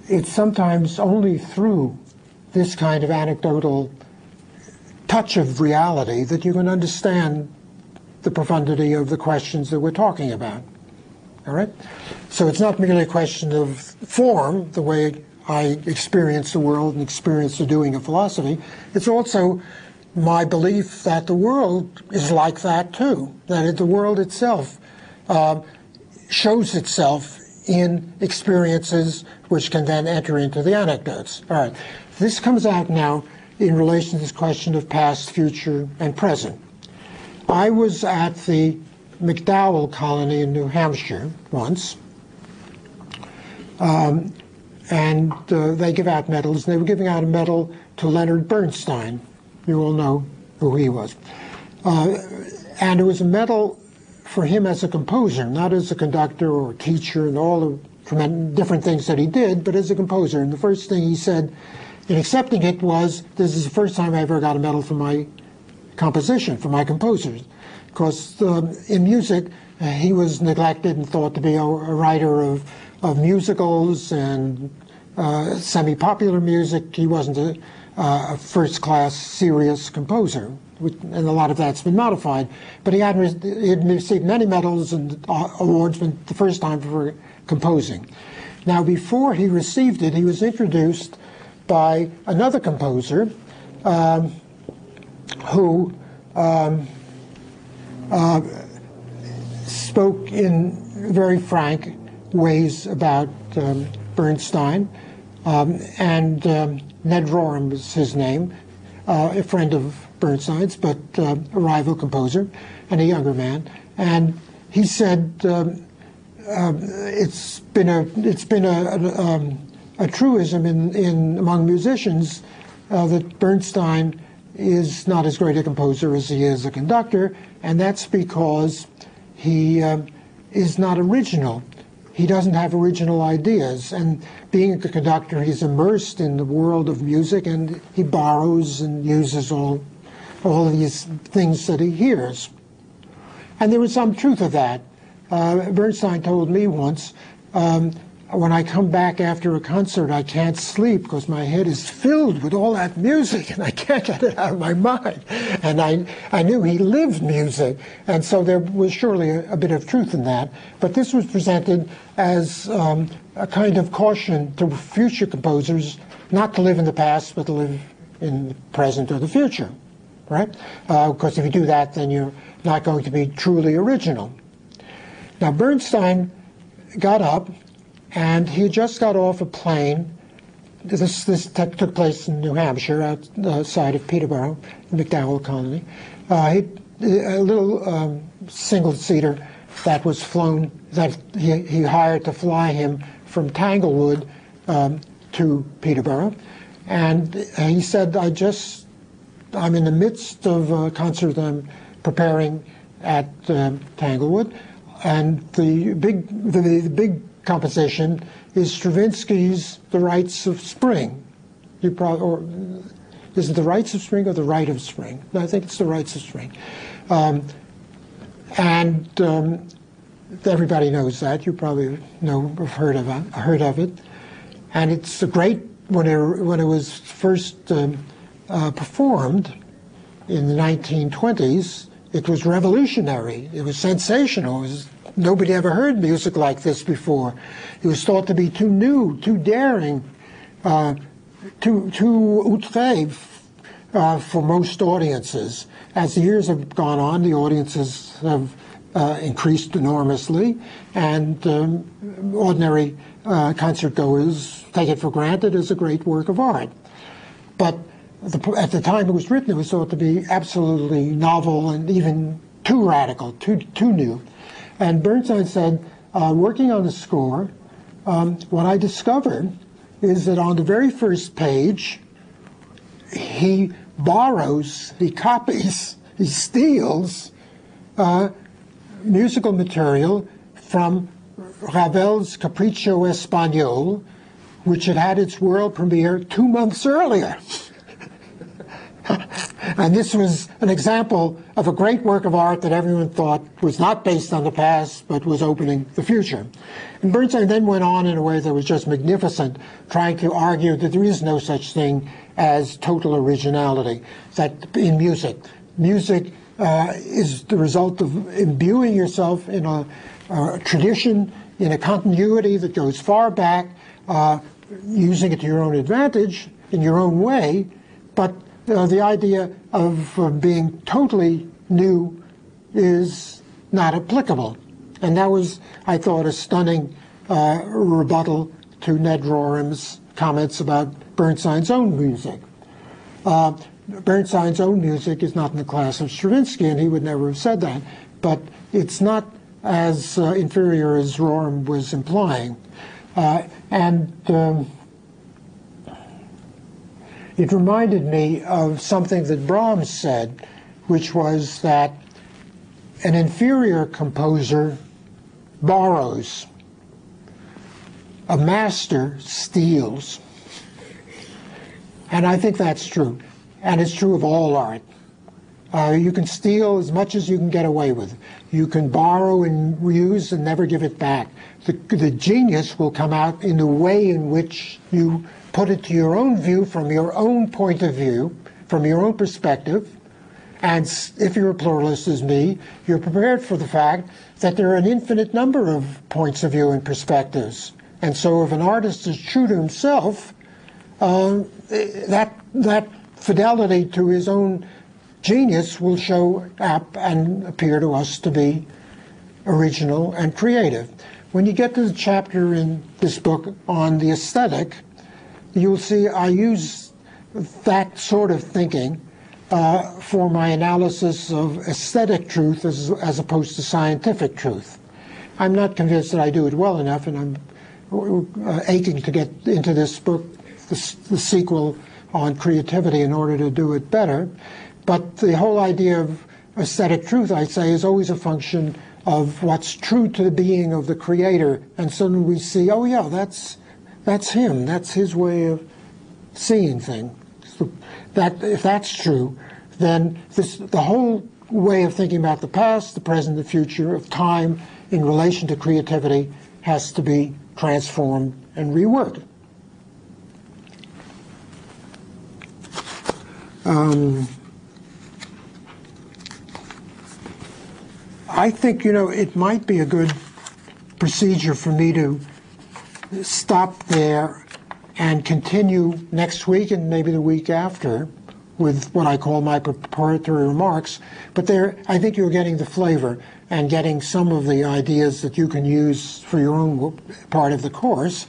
it's sometimes only through this kind of anecdotal touch of reality that you can understand the profundity of the questions that we're talking about. All right? So it's not merely a question of form, the way I experience the world and experience the doing of philosophy. It's also my belief that the world is like that too, that the world itself shows itself in experiences which can then enter into the anecdotes. All right. This comes out now in relation to this question of past, future, and present. I was at the McDowell colony in New Hampshire once, and they give out medals. They were giving out a medal to Leonard Bernstein. You all know who he was. And it was a medal for him as a composer, not as a conductor or teacher and all the different things that he did, but as a composer. And the first thing he said in accepting it was, this is the first time I ever got a medal for my composition, for my composers. Because in music, he was neglected and thought to be a writer of musicals and semi-popular music. He wasn't a first-class, serious composer, and a lot of that's been modified. But he had received many medals and awards the first time for composing. Now, before he received it, he was introduced by another composer who spoke in very frank ways about Bernstein, and Ned Rorem was his name, a friend of Bernstein's, but a rival composer and a younger man. And he said it's been a truism among musicians that Bernstein is not as great a composer as he is a conductor, and that's because he is not original. He doesn't have original ideas, and being a conductor, he's immersed in the world of music, and he borrows and uses all of these things that he hears. And there was some truth of that. Bernstein told me once, when I come back after a concert, I can't sleep because my head is filled with all that music and I can't get it out of my mind. And I knew he lived music, and so there was surely a bit of truth in that. But this was presented as a kind of caution to future composers not to live in the past, but to live in the present or the future, right? Because if you do that, then you're not going to be truly original. Now, Bernstein got up, and he had just got off a plane. This took place in New Hampshire, outside of Peterborough, the McDowell colony. A little single-seater that was flown, that he hired to fly him from Tanglewood to Peterborough. And he said, I'm in the midst of a concert I'm preparing at Tanglewood, and the big composition is Stravinsky's The Rites of Spring. Or is it The Rites of Spring or The Rite of Spring? No, I think it's The Rites of Spring. Everybody knows that. You probably have heard of it. And it's a great, when it was first performed in the 1920s, it was revolutionary. It was sensational. Nobody ever heard music like this before. It was thought to be too new, too daring, too outré for most audiences. As the years have gone on, the audiences have increased enormously, and ordinary concertgoers take it for granted as a great work of art. But at the time it was written, it was thought to be absolutely novel and even too radical, too new. And Bernstein said, working on the score, what I discovered is that on the very first page, he borrows, he copies, he steals musical material from Ravel's Capriccio Espagnol, which had had its world premiere 2 months earlier. And this was an example of a great work of art that everyone thought was not based on the past, but was opening the future. And Bernstein then went on in a way that was just magnificent, trying to argue that there is no such thing as total originality, that in music is the result of imbuing yourself in a tradition, in a continuity that goes far back, using it to your own advantage in your own way, but the idea of being totally new is not applicable. And that was, I thought, a stunning rebuttal to Ned Roram's comments about Bernstein's own music. Bernstein's own music is not in the class of Stravinsky, and he would never have said that, but it's not as inferior as Roram was implying. It reminded me of something that Brahms said, which was that an inferior composer borrows, a master steals. And I think that's true. And it's true of all art. You can steal as much as you can get away with. You can borrow and reuse and never give it back. The genius will come out in the way in which you put it to your own view, from your own point of view, from your own perspective. And if you're a pluralist as me, you're prepared for the fact that there are an infinite number of points of view and perspectives. And so if an artist is true to himself, that fidelity to his own genius will show up and appear to us to be original and creative. When you get to the chapter in this book on the aesthetic, you'll see I use that sort of thinking for my analysis of aesthetic truth as opposed to scientific truth. I'm not convinced that I do it well enough, and I'm aching to get into this book, the sequel on creativity, in order to do it better. But the whole idea of aesthetic truth, I say, is always a function of what's true to the being of the creator. And suddenly we see, oh yeah, that's him. That's his way of seeing things. So if that's true, then the whole way of thinking about the past, the present, the future of time in relation to creativity has to be transformed and reworked. I think, it might be a good procedure for me to stop there and continue next week and maybe the week after with what I call my preparatory remarks. But there, I think you're getting the flavor and getting some of the ideas that you can use for your own part of the course.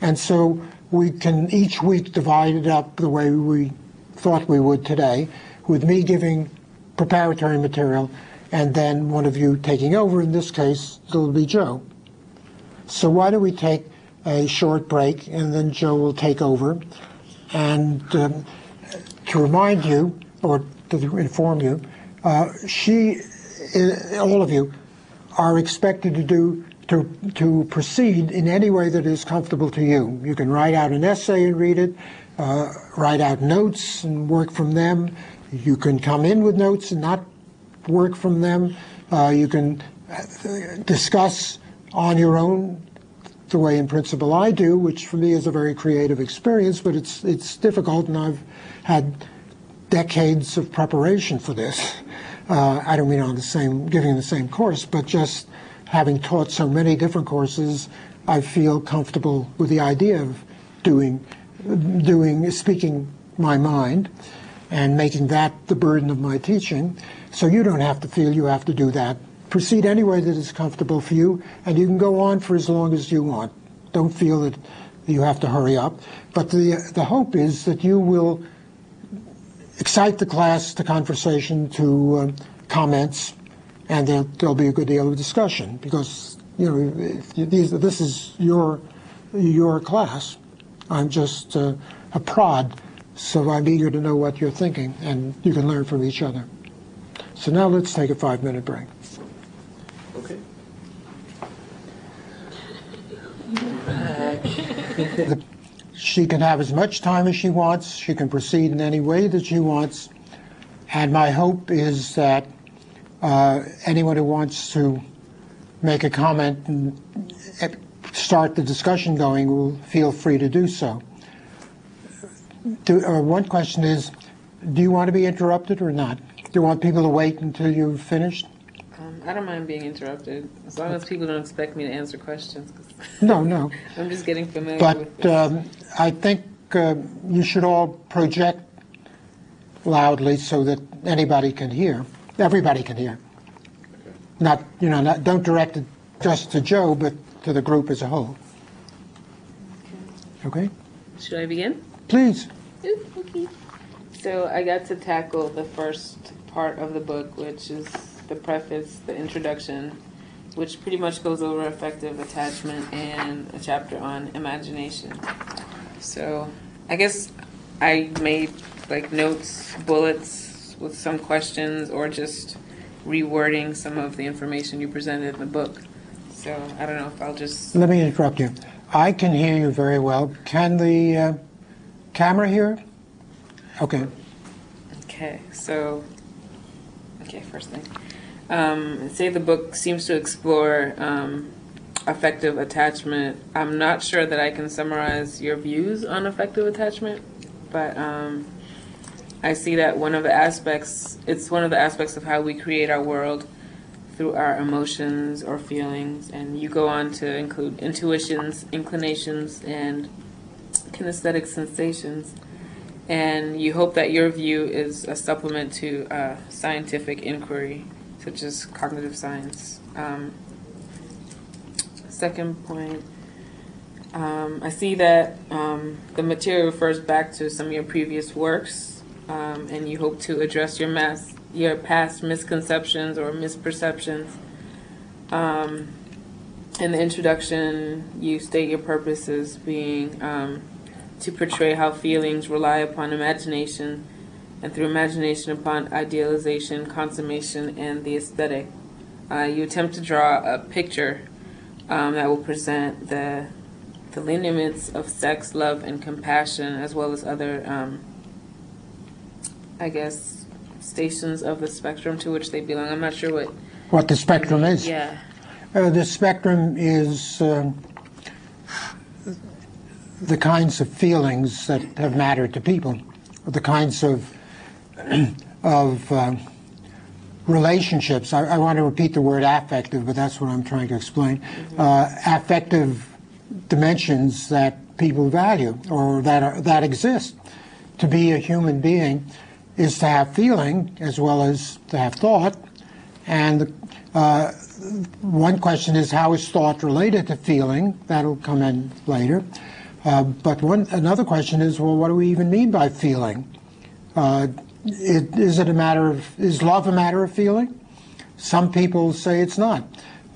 And so we can each week divide it up the way we thought we would today, with me giving preparatory material and then one of you taking over. In this case, it'll be Joe. So why don't we take a short break, and then Joe will take over. And to remind you, or to inform you, all of you are expected to proceed in any way that is comfortable to you. You can write out an essay and read it, write out notes and work from them. You can come in with notes and not work from them. You can discuss on your own the way in principle I do, which for me is a very creative experience, but it's difficult, and I've had decades of preparation for this. I don't mean on giving the same course, but just having taught so many different courses, I feel comfortable with the idea of speaking my mind and making that the burden of my teaching. So you don't have to feel you have to do that. Proceed any way that is comfortable for you, and you can go on for as long as you want. Don't feel that you have to hurry up. But the hope is that you will excite the class to conversation, to comments, and there'll be a good deal of discussion, because this is your class. I'm just a prod, so I'm eager to know what you're thinking, and you can learn from each other. So now let's take a 5-minute break. Okay. She can have as much time as she wants. She can proceed in any way that she wants. And my hope is that anyone who wants to make a comment and start the discussion going will feel free to do so. One question is, do you want to be interrupted or not? you want people to wait until you've finished? I don't mind being interrupted, as long as people don't expect me to answer questions. 'Cause No. I'm just getting familiar with But this. I think you should all project loudly so that anybody can hear. Everybody can hear. Not, don't direct it just to Joe, but to the group as a whole. Okay? Should I begin? Please. Ooh, okay. So I got to tackle the first part of the book, which is the preface, the introduction, which pretty much goes over effective attachment and a chapter on imagination. So I guess I made like notes, bullets with some questions, or just rewording some of the information you presented in the book. So I don't know if I'll just... Let me interrupt you. I can hear you very well. Can the camera hear? Okay. Okay, so... Okay, first thing. Say the book seems to explore effective attachment. I'm not sure that I can summarize your views on effective attachment, but I see that it's one of the aspects of how we create our world through our emotions or feelings, and you go on to include intuitions, inclinations, and kinesthetic sensations. And you hope that your view is a supplement to scientific inquiry, such as cognitive science. Second point, I see that the material refers back to some of your previous works, and you hope to address your past misconceptions or misperceptions. In the introduction, you state your purpose as being to portray how feelings rely upon imagination, and through imagination upon idealization, consummation, and the aesthetic. You attempt to draw a picture that will present the lineaments of sex, love, and compassion, as well as other, stations of the spectrum to which they belong. I'm not sure what the spectrum is. Yeah. The spectrum is the kinds of feelings that have mattered to people, the kinds of relationships. I want to repeat the word affective, but that's what I'm trying to explain. Affective dimensions that people value or that exist. To be a human being is to have feeling as well as to have thought. And one question is, how is thought related to feeling? That'll come in later. But another question is, well, what do we even mean by feeling? Is love a matter of feeling? Some people say it's not.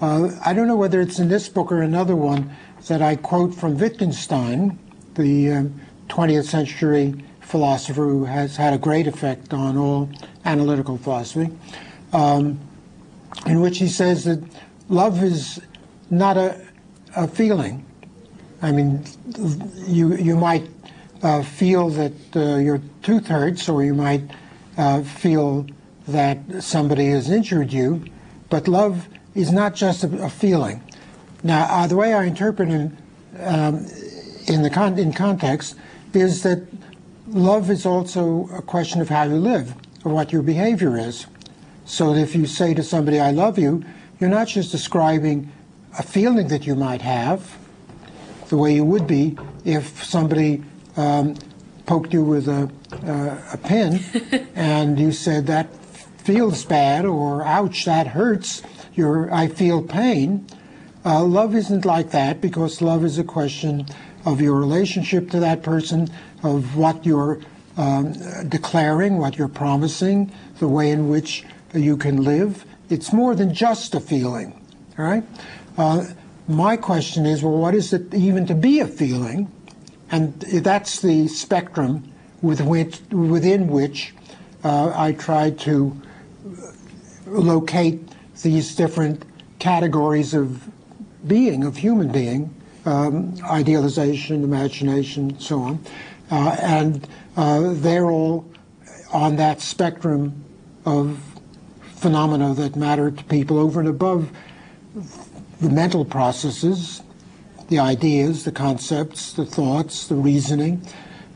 I don't know whether it's in this book or another one that I quote from Wittgenstein, the 20th century philosopher who has had a great effect on all analytical philosophy, in which he says that love is not a feeling. I mean, you might feel that your tooth hurts, or you might feel that somebody has injured you, but love is not just a feeling. Now, the way I interpret it in context is that love is also a question of how you live, or what your behavior is. So that if you say to somebody, I love you, you're not just describing a feeling that you might have, the way you would be if somebody poked you with a pin and you said, that feels bad, or ouch, that hurts, I feel pain. Love isn't like that, because love is a question of your relationship to that person, of what you're declaring, what you're promising, the way in which you can live. It's more than just a feeling, all right? My question is, well, what is it even to be a feeling? And that's the spectrum within which I try to locate these different categories of being, of human being, idealization, imagination, so on. And they're all on that spectrum of phenomena that matter to people over and above the mental processes, the ideas, the concepts, the thoughts, the reasoning,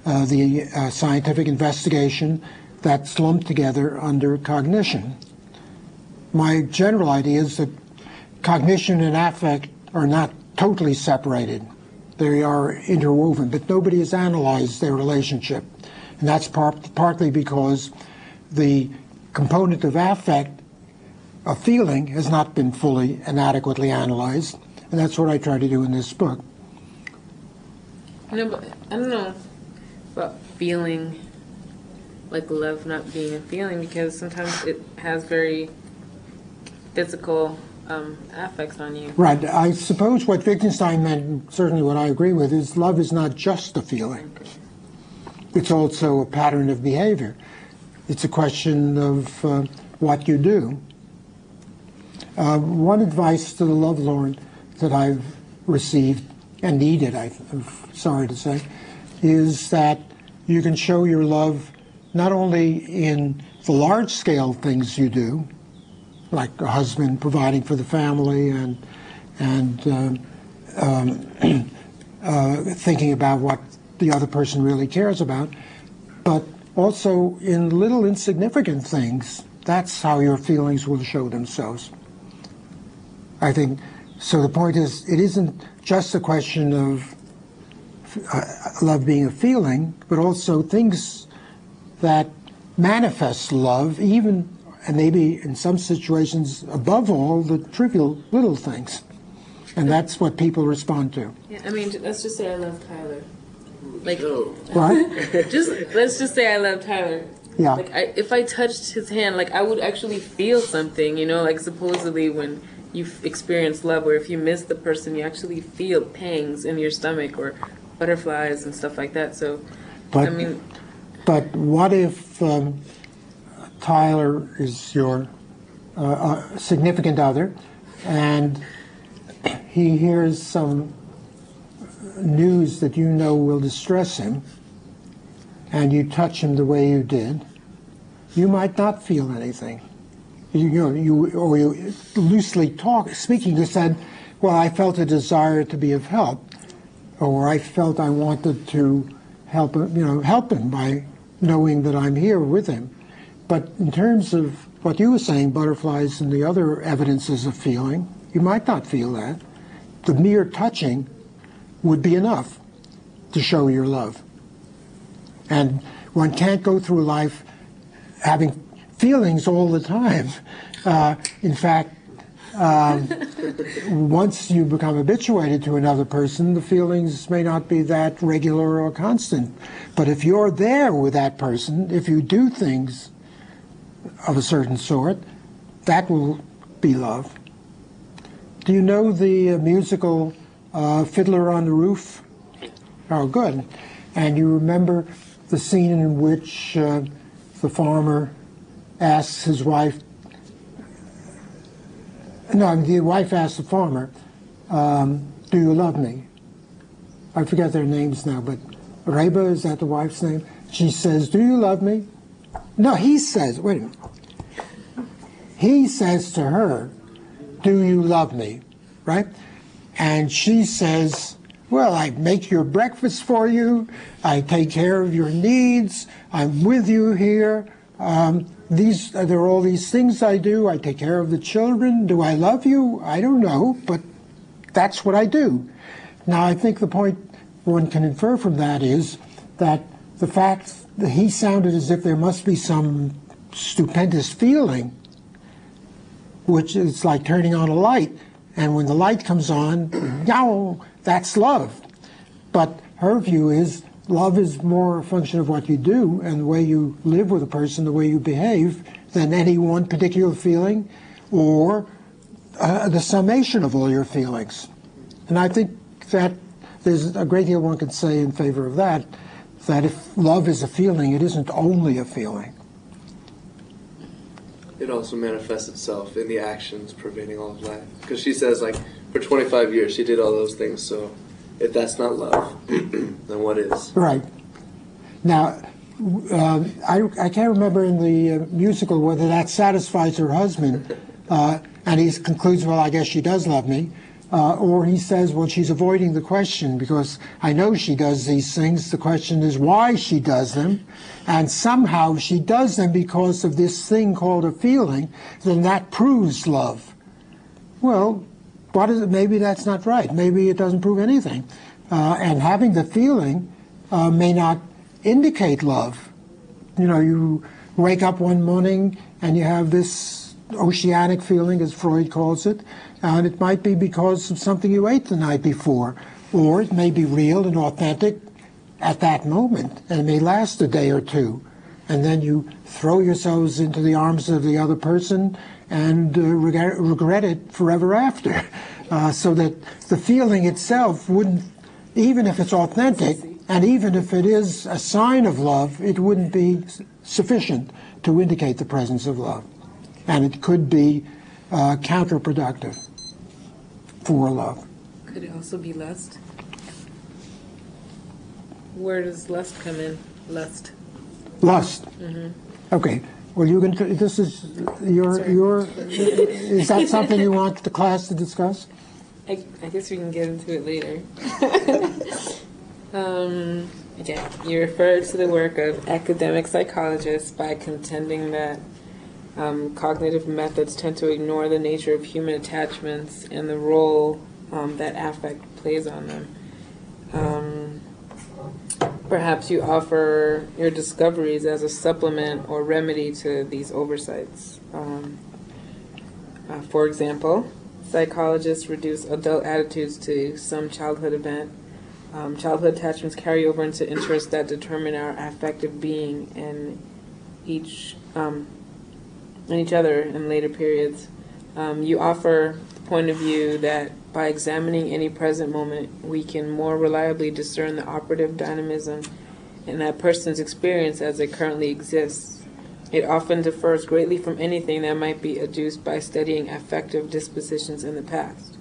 the scientific investigation, that's lumped together under cognition. My general idea is that cognition and affect are not totally separated. They are interwoven, but nobody has analyzed their relationship. And that's partly because the component of affect, a feeling, has not been fully and adequately analyzed. And that's what I try to do in this book. No, but I don't know about feeling, like love not being a feeling, because sometimes it has very physical affects on you. Right. I suppose what Wittgenstein meant, and certainly what I agree with, is love is not just a feeling. It's also a pattern of behavior. It's a question of what you do. One advice to the lovelorn that I've received and needed, I'm sorry to say, is that you can show your love not only in the large-scale things you do, like a husband providing for the family and thinking about what the other person really cares about, but also in little insignificant things. That's how your feelings will show themselves. I think, so the point is, it isn't just a question of love being a feeling, but also things that manifest love, even, and maybe in some situations, above all, the trivial little things. And that's what people respond to. Yeah, I mean, let's just say I love Tyler. Like, Right? let's just say I love Tyler. Yeah. Like, if I touched his hand, like, I would actually feel something, you know, like supposedly when you've experienced love, or if you miss the person, you actually feel pangs in your stomach or butterflies and stuff like that. So, But, I mean, but what if Tyler is your significant other, and he hears some news that you know will distress him, and you touch him the way you did? You might not feel anything. You loosely speaking, you said, well, I felt a desire to be of help, or I felt I wanted to help him by knowing that I'm here with him. But in terms of what you were saying, butterflies and the other evidences of feeling, you might not feel that. The mere touching would be enough to show your love. And one can't go through life having feelings all the time. In fact, once you become habituated to another person, the feelings may not be that regular or constant. But if you're there with that person, if you do things of a certain sort, that will be love. Do you know the musical Fiddler on the Roof? Oh, good. And you remember the scene in which the farmer asks his wife, the wife asks the farmer, do you love me? I forget their names now, but Reba, is that the wife's name? She says, do you love me? No, he says, wait a minute. He says to her, do you love me? Right? And she says, well, I make your breakfast for you. I take care of your needs. I'm with you here. There are all these things I do. I take care of the children. Do I love you? I don't know, but that's what I do. Now, I think the point one can infer from that is that the fact that he sounded as if there must be some stupendous feeling, which is like turning on a light, and when the light comes on, yow, that's love. But her view is love is more a function of what you do and the way you live with a person, the way you behave, than any one particular feeling or the summation of all your feelings. And I think that there's a great deal one could say in favor of that, that if love is a feeling, it isn't only a feeling. It also manifests itself in the actions pervading all of life. Because she says, like, for 25 years she did all those things, so if that's not love, then what is? Right. Now, I can't remember in the musical whether that satisfies her husband, and he concludes, well, I guess she does love me. Or he says, well, she's avoiding the question because I know she does these things. The question is why she does them. And somehow she does them because of this thing called a feeling, then that proves love. Well, what is it? Maybe that's not right. Maybe it doesn't prove anything. And having the feeling may not indicate love. You know, you wake up one morning and you have this oceanic feeling, as Freud calls it, and it might be because of something you ate the night before, or it may be real and authentic at that moment, and it may last a day or two, and then you throw yourselves into the arms of the other person and regret it forever after. So that the feeling itself wouldn't, even if it's authentic, and even if it is a sign of love, it wouldn't be sufficient to indicate the presence of love. And it could be counterproductive for love. Could it also be lust? Where does lust come in? Lust. Lust. Mm-hmm. Okay. Well, you can. This is your. Is that something you want the class to discuss? I guess we can get into it later. Okay. You referred to the work of academic psychologists by contending that cognitive methods tend to ignore the nature of human attachments and the role that affect plays on them. Perhaps you offer your discoveries as a supplement or remedy to these oversights. For example, psychologists reduce adult attitudes to some childhood event. Childhood attachments carry over into interests that determine our affective being in each other in later periods. You offer the point of view that by examining any present moment, we can more reliably discern the operative dynamism in that person's experience as it currently exists. It often differs greatly from anything that might be adduced by studying affective dispositions in the past.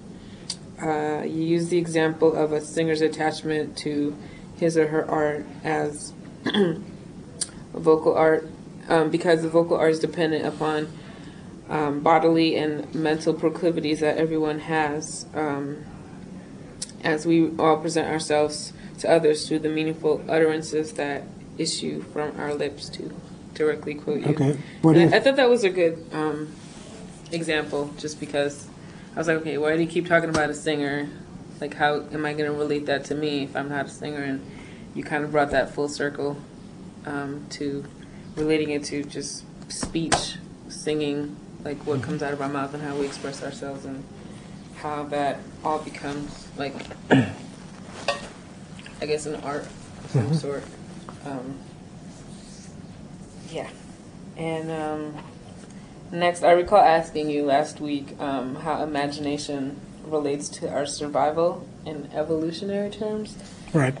You use the example of a singer's attachment to his or her art as vocal art, because the vocal art is dependent upon bodily and mental proclivities that everyone has, as we all present ourselves to others through the meaningful utterances that issue from our lips, to directly quote you. Okay. I thought that was a good example, just because I was like, okay, why do you keep talking about a singer? Like, how am I going to relate that to me if I'm not a singer? And you kind of brought that full circle to relating it to just speech, singing, like what comes out of our mouth and how we express ourselves, and how that all becomes like, I guess, an art of some sort. Yeah. And next, I recall asking you last week how imagination relates to our survival in evolutionary terms. Right.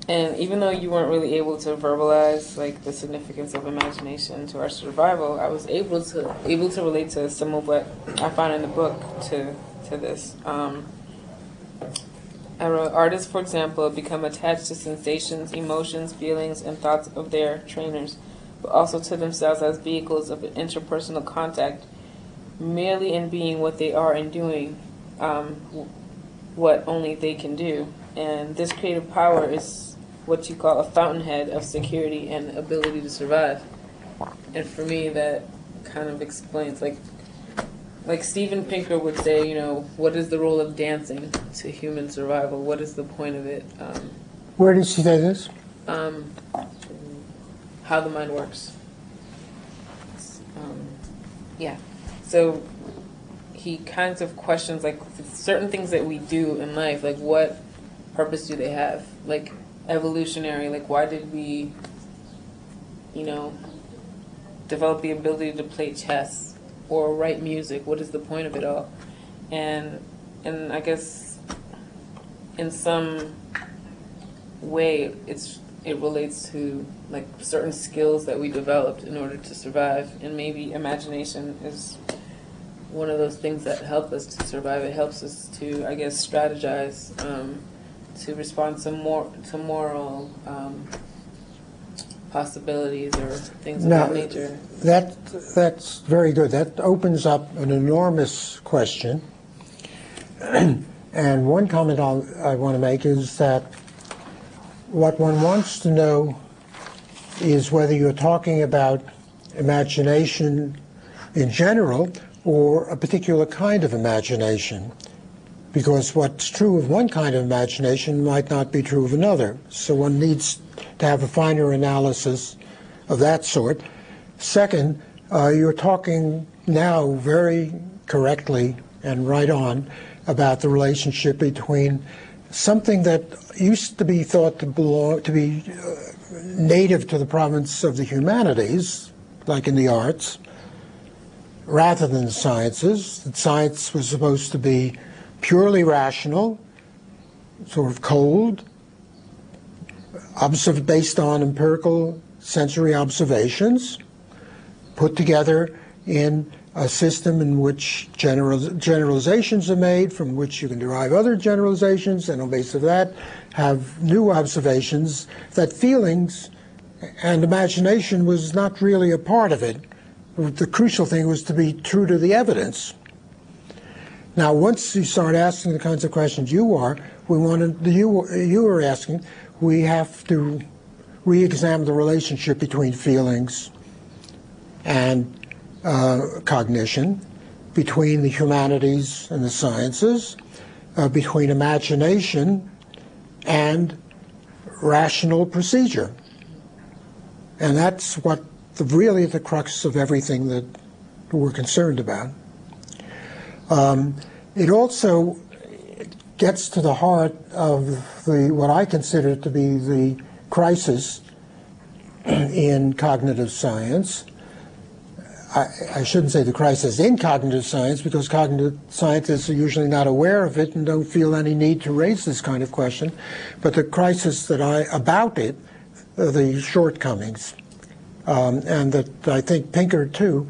And even though you weren't really able to verbalize like the significance of imagination to our survival, I was able to relate to some of what I found in the book to this. I wrote, artists, for example, become attached to sensations, emotions, feelings, and thoughts of their trainers, but also to themselves as vehicles of interpersonal contact, merely in being what they are and doing what only they can do. And this creative power is what you call a fountainhead of security and ability to survive. And for me, that kind of explains, like Steven Pinker would say, you know, what is the role of dancing to human survival? What is the point of it? Where did she say this? How the mind works. Yeah. So he kinds of questions, like, certain things that we do in life, like, what purpose do they have? Like, evolutionary, like, why did we, you know, develop the ability to play chess or write music? What is the point of it all? And I guess in some way it relates to like certain skills that we developed in order to survive, and maybe imagination is one of those things that help us to survive. It helps us to, I guess, strategize, to respond to moral possibilities or things of that nature. That's very good. That opens up an enormous question. And one comment I want to make is that what one wants to know is whether you're talking about imagination in general or a particular kind of imagination. Because what's true of one kind of imagination might not be true of another. So one needs to have a finer analysis of that sort. Second, you're talking now very correctly and right on about the relationship between something that used to be thought to be native to the province of the humanities, like in the arts, rather than the sciences. That science was supposed to be purely rational, sort of cold, based on empirical sensory observations, put together in a system in which generalizations are made, from which you can derive other generalizations, and on the basis of that have new observations, that feelings and imagination was not really a part of it. The crucial thing was to be true to the evidence. Now, once you start asking the kinds of questions you were asking, we have to re-examine the relationship between feelings and cognition, between the humanities and the sciences, between imagination and rational procedure. And that's what really the crux of everything that we're concerned about. It also gets to the heart of what I consider to be the crisis in cognitive science. I shouldn't say the crisis in cognitive science, because cognitive scientists are usually not aware of it and don't feel any need to raise this kind of question. But the crisis about it, the shortcomings, and that I think Pinker too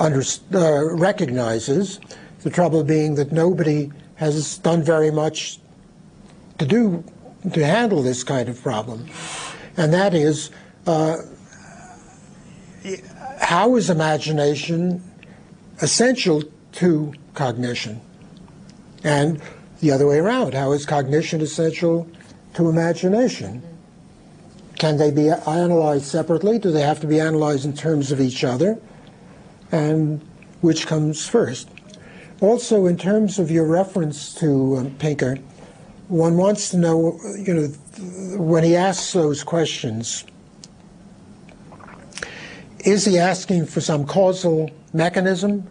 recognizes. The trouble being that nobody has done very much to handle this kind of problem, and that is, how is imagination essential to cognition? And the other way around, how is cognition essential to imagination? Can they be analyzed separately? Do they have to be analyzed in terms of each other? And which comes first? Also, in terms of your reference to Pinker, one wants to know, when he asks those questions, is he asking for some causal mechanism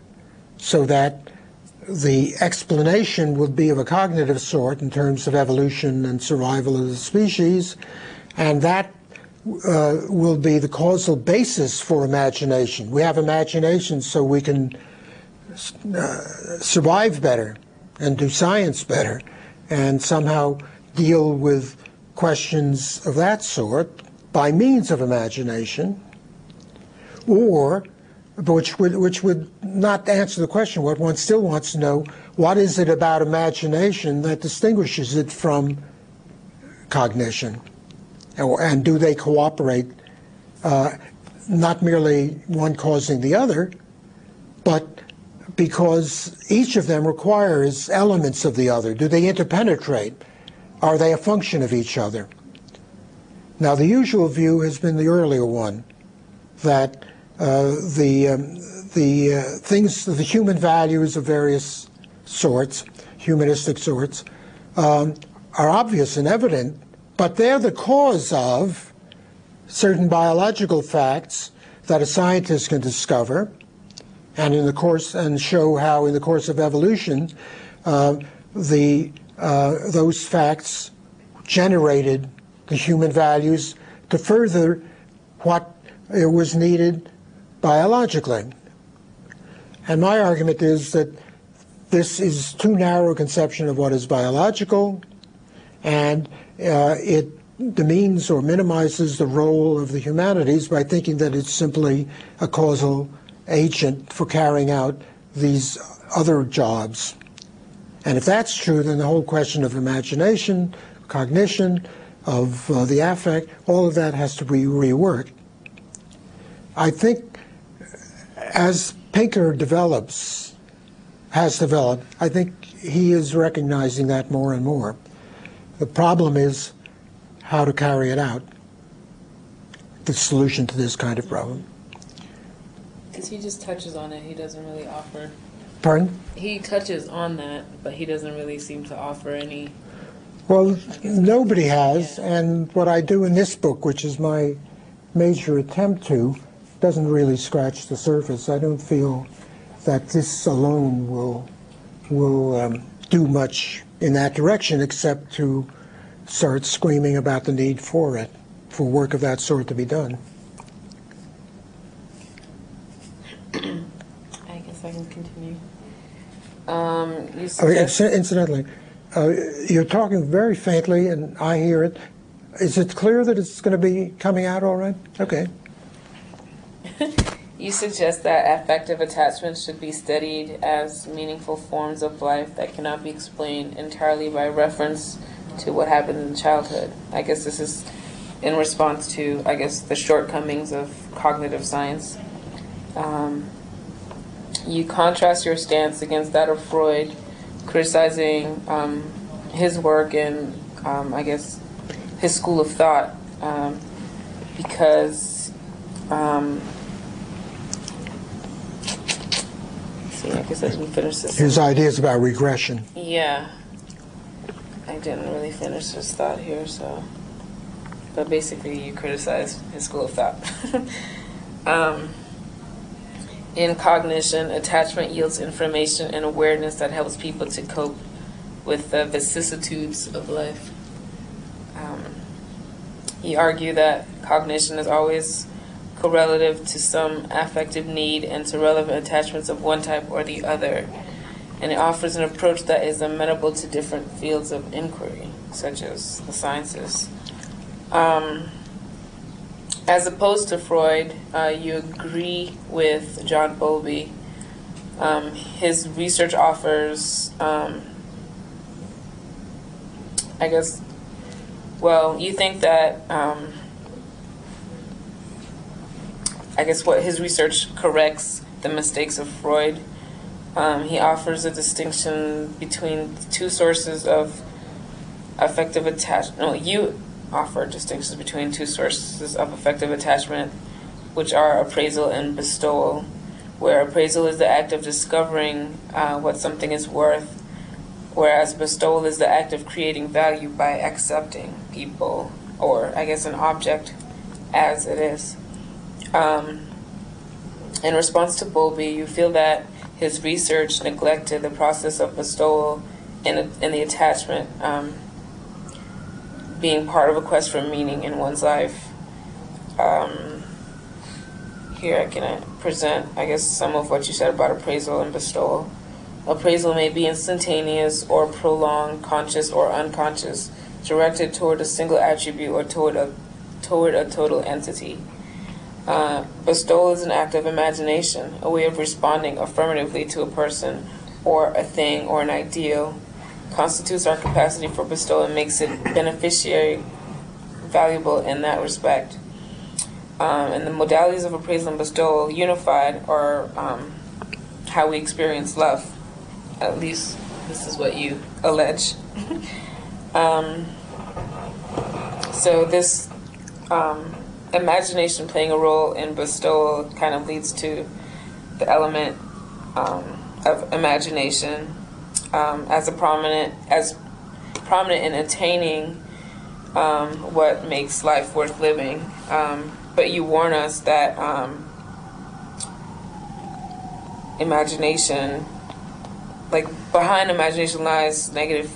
so that the explanation would be of a cognitive sort in terms of evolution and survival of the species, and that will be the causal basis for imagination? We have imagination so we can survive better and do science better and somehow deal with questions of that sort by means of imagination, or which would not answer the question. What one still wants to know, what is it about imagination that distinguishes it from cognition? And do they cooperate, not merely one causing the other, but because each of them requires elements of the other? Do they interpenetrate? Are they a function of each other? Now, the usual view has been the earlier one, that the human values of various sorts, humanistic sorts, are obvious and evident, but they're the cause of certain biological facts that a scientist can discover, and show how in the course of evolution those facts generated the human values to further what was needed biologically. And my argument is that this is too narrow a conception of what is biological, and it demeans or minimizes the role of the humanities by thinking that it's simply a causal agent for carrying out these other jobs. And if that's true, then the whole question of imagination, cognition, of the affect, all of that has to be reworked. I think as Pinker develops has developed. I think he is recognizing that more and more. The problem is how to carry it out, the solution to this kind of problem. Because he just touches on it, he doesn't really offer. Pardon? He touches on that, but he doesn't really seem to offer any. Well, nobody has, and what I do in this book, which is my major attempt to, doesn't really scratch the surface. I don't feel that this alone will do much in that direction, except to start screaming about the need for it, for work of that sort to be done. I guess I can continue. Incidentally, you're talking very faintly, and I hear it. Is it clear that it's going to be coming out all right? Okay. You suggest that affective attachment should be studied as meaningful forms of life that cannot be explained entirely by reference to what happened in childhood. I guess this is in response to, I guess, the shortcomings of cognitive science. You contrast your stance against that of Freud, criticizing his work and, I guess, his school of thought, because I guess I didn't finish this. His ideas about regression. Yeah. I didn't really finish this thought here, so. But basically, you criticize his school of thought. In cognition, attachment yields information and awareness that helps people to cope with the vicissitudes of life. You argue that cognition is always correlative to some affective need and to relevant attachments of one type or the other, and it offers an approach that is amenable to different fields of inquiry, such as the sciences. As opposed to Freud, you agree with John Bowlby. His research offers, you think that what his research corrects the mistakes of Freud. He offers a distinction between two sources of affective attachment. No, you offer distinctions between two sources of affective attachment, which are appraisal and bestowal, where appraisal is the act of discovering what something is worth, whereas bestowal is the act of creating value by accepting people, or I guess an object, as it is. In response to Bowlby, you feel that his research neglected the process of bestowal and the attachment being part of a quest for meaning in one's life. Here I can present, some of what you said about appraisal and bestowal. Appraisal may be instantaneous or prolonged, conscious or unconscious, directed toward a single attribute or toward a total entity. Bestowal is an act of imagination, a way of responding affirmatively to a person or a thing or an ideal. Constitutes our capacity for bestowal and makes it beneficiary valuable in that respect. And the modalities of appraisal and bestowal unified are how we experience love. At least this is what you allege. So this imagination playing a role in bestowal kind of leads to the element of imagination as prominent in attaining what makes life worth living. But you warn us that imagination, behind imagination lies negative,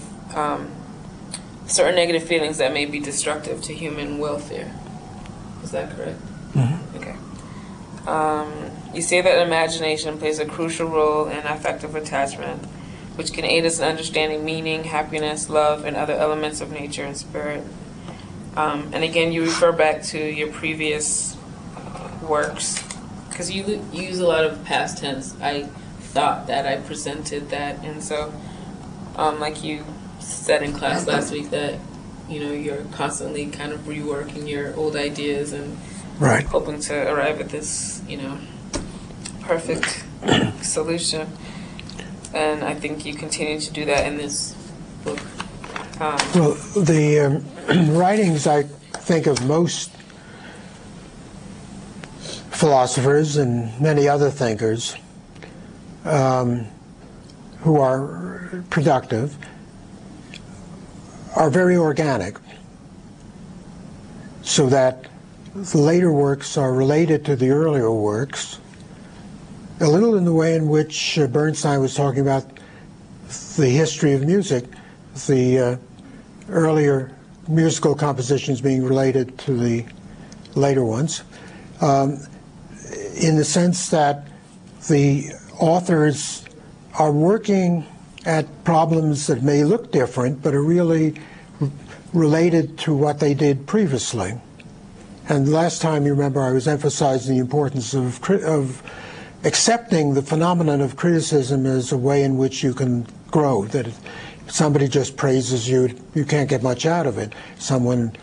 certain negative feelings that may be destructive to human welfare. Is that correct? Mm-hmm. Okay. You say that imagination plays a crucial role in affective attachment, which can aid us in understanding meaning, happiness, love, and other elements of nature and spirit. And again, you refer back to your previous works, because you use a lot of past tense. I thought that I presented that, and so, like you said in class last week, that you're constantly kind of reworking your old ideas and hoping to arrive at this, perfect solution. and I think you continue to do that in this book. Well, the writings, I think, of most philosophers and many other thinkers who are productive are very organic, so that the later works are related to the earlier works, a little in the way in which Bernstein was talking about the history of music, the earlier musical compositions being related to the later ones, in the sense that the authors are working at problems that may look different but are really related to what they did previously. And last time, you remember, I was emphasizing the importance of accepting the phenomenon of criticism as a way in which you can grow, that if somebody just praises you, you can't get much out of it. Someone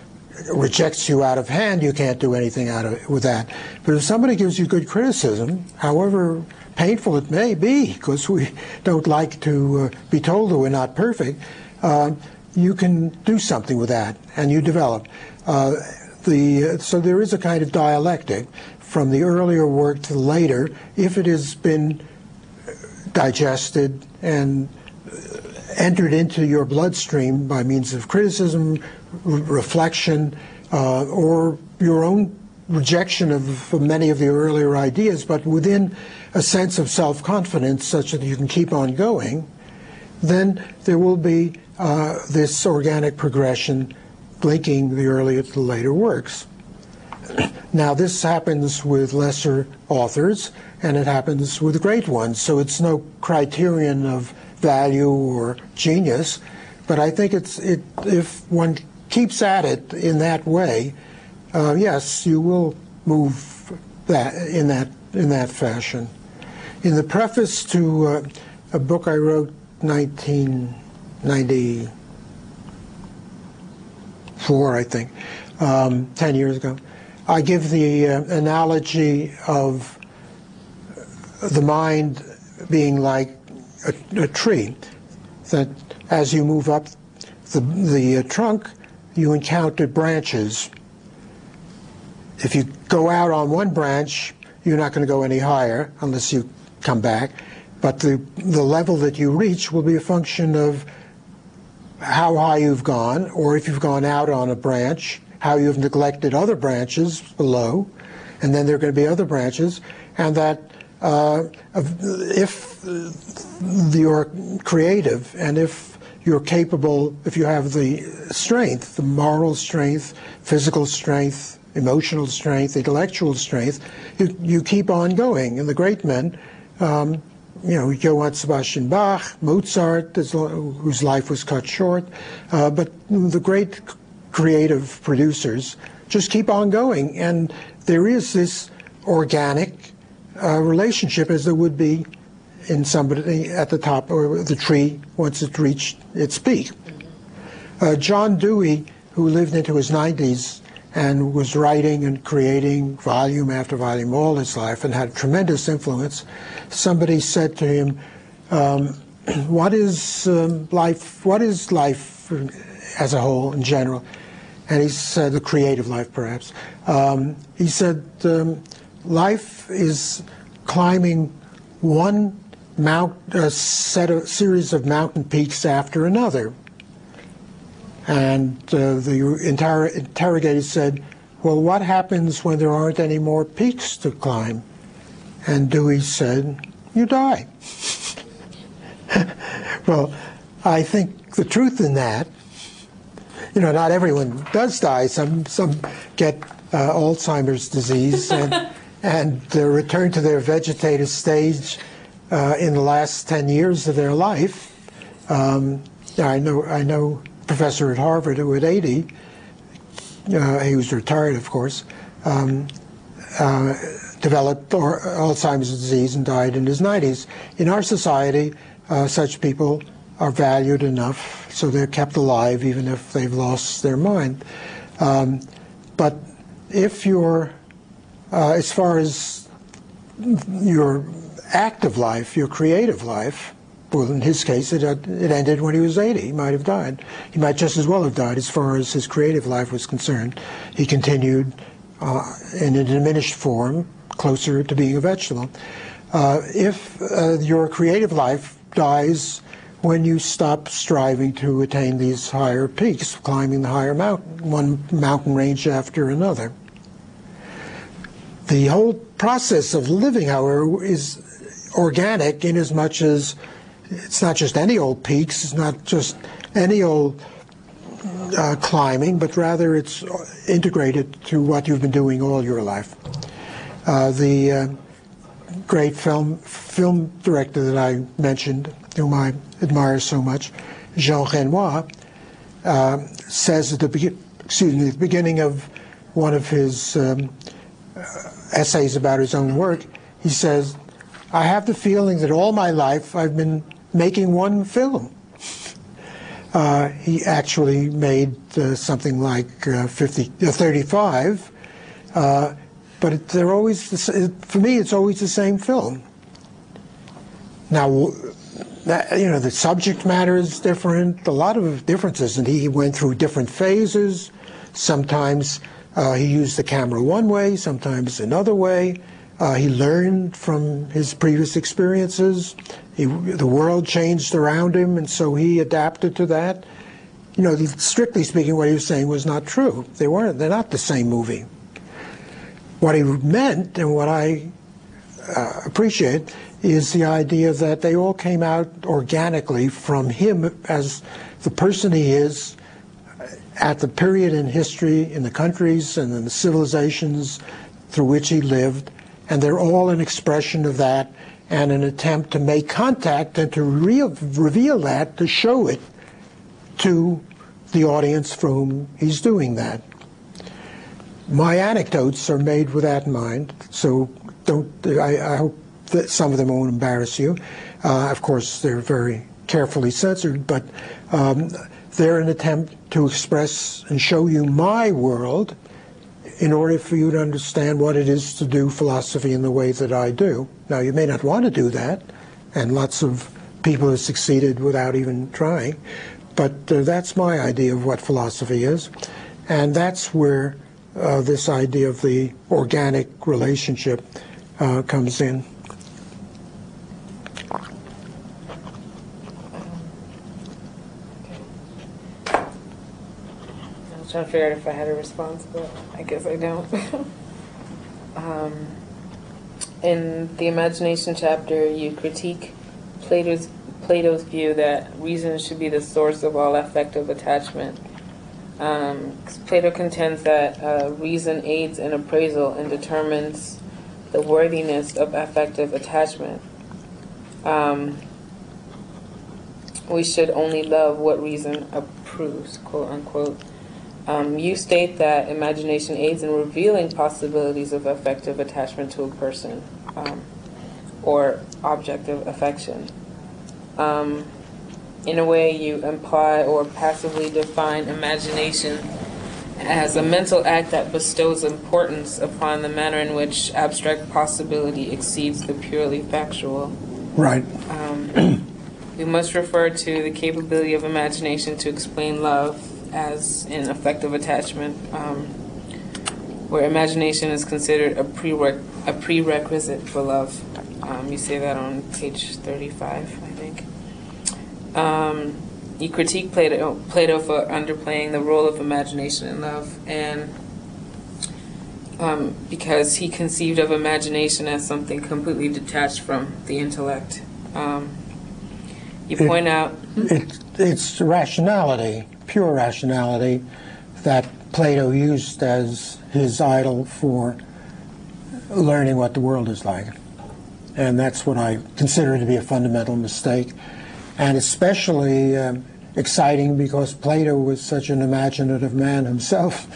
rejects you out of hand, you can't do anything out of it with that. But if somebody gives you good criticism, however painful it may be, because we don't like to be told that we're not perfect, you can do something with that, and you develop. So there is a kind of dialectic from the earlier work to the later, if it has been digested and entered into your bloodstream by means of criticism, reflection, or your own rejection of many of the earlier ideas, but within a sense of self-confidence such that you can keep on going, then there will be this organic progression linking the earlier to the later works. Now, this happens with lesser authors, and it happens with great ones, so it's no criterion of value or genius, but I think if one keeps at it in that way, yes, you will move that in that fashion. In the preface to a book I wrote 1994, I think, 10 years ago, I give the analogy of the mind being like a tree, that as you move up the trunk, you encounter branches. If you go out on one branch, you're not going to go any higher unless you come back, but the level that you reach will be a function of how high you've gone, or if you've gone out on a branch, how you've neglected other branches below, and then there are going to be other branches, and that if you're creative and if you're capable, if you have the strength, the moral strength, physical strength, emotional strength, intellectual strength, you keep on going. And the great men, Johann Sebastian Bach, Mozart, whose life was cut short, but the great creative producers just keep on going. And there is this organic relationship, as there would be in somebody at the top, or the tree once it reached its peak. John Dewey, who lived into his 90s and was writing and creating volume after volume all his life and had tremendous influence, somebody said to him, what is life as a whole in general? And he said, the creative life perhaps. He said, life is climbing one series of mountain peaks after another. And the interrogator said, well, what happens when there aren't any more peaks to climb? And Dewey said, you die. Well, I think the truth in that, not everyone does die. Some get Alzheimer's disease and return to their vegetative stage in the last 10 years of their life. I know a professor at Harvard who at 80, he was retired, of course, developed Alzheimer's disease and died in his 90s. In our society, such people are valued enough so they're kept alive even if they've lost their mind. But if you're, as far as your active life, your creative life, well, in his case, it ended when he was 80. He might have died. He might just as well have died as far as his creative life was concerned. He continued in a diminished form, closer to being a vegetable. If your creative life dies when you stop striving to attain these higher peaks, climbing the higher mountain, one mountain range after another. The whole process of living, however, is organic in as much as it's not just any old peaks, it's not just any old climbing, but rather it's integrated to what you've been doing all your life. The great film director that I mentioned, whom I admire so much, Jean Renoir, says at the beginning of one of his essays about his own work, he says, "I have the feeling that all my life I've been making one film." He actually made something like 35, but they're always, for me, it's always the same film. Now, the subject matter is different, a lot of differences, and he went through different phases. Sometimes he used the camera one way, sometimes another way. He learned from his previous experiences. The world changed around him, and so he adapted to that. Strictly speaking, what he was saying was not true. They're not the same movie. What he meant, and what I appreciate, is the idea that they all came out organically from him as the person he is at the period in history, in the countries and in the civilizations through which he lived, and they're all an expression of that and an attempt to make contact and to reveal that, to show it to the audience for whom he's doing that. My anecdotes are made with that in mind, so I hope that some of them won't embarrass you. Of course, they're very carefully censored, but they're an attempt to express and show you my world in order for you to understand what it is to do philosophy in the way that I do. Now, you may not want to do that, and lots of people have succeeded without even trying, but that's my idea of what philosophy is, and that's where this idea of the organic relationship comes in. I was trying to figure out if I had a response, but I guess I don't. In the imagination chapter, you critique Plato's view that reason should be the source of all affective attachment. Plato contends that reason aids in appraisal and determines the worthiness of affective attachment. We should only love what reason approves, quote unquote. You state that imagination aids in revealing possibilities of affective attachment to a person or object of affection. In a way, you imply or passively define imagination as a mental act that bestows importance upon the manner in which abstract possibility exceeds the purely factual. Right. We must refer to the capability of imagination to explain love as in affective attachment, where imagination is considered a prerequisite for love. You say that on page 35, I think. You critique Plato for underplaying the role of imagination in love, and because he conceived of imagination as something completely detached from the intellect. You point out... It's rationality, pure rationality, that Plato used as his idol for learning what the world is like. And that's what I consider to be a fundamental mistake. And especially exciting because Plato was such an imaginative man himself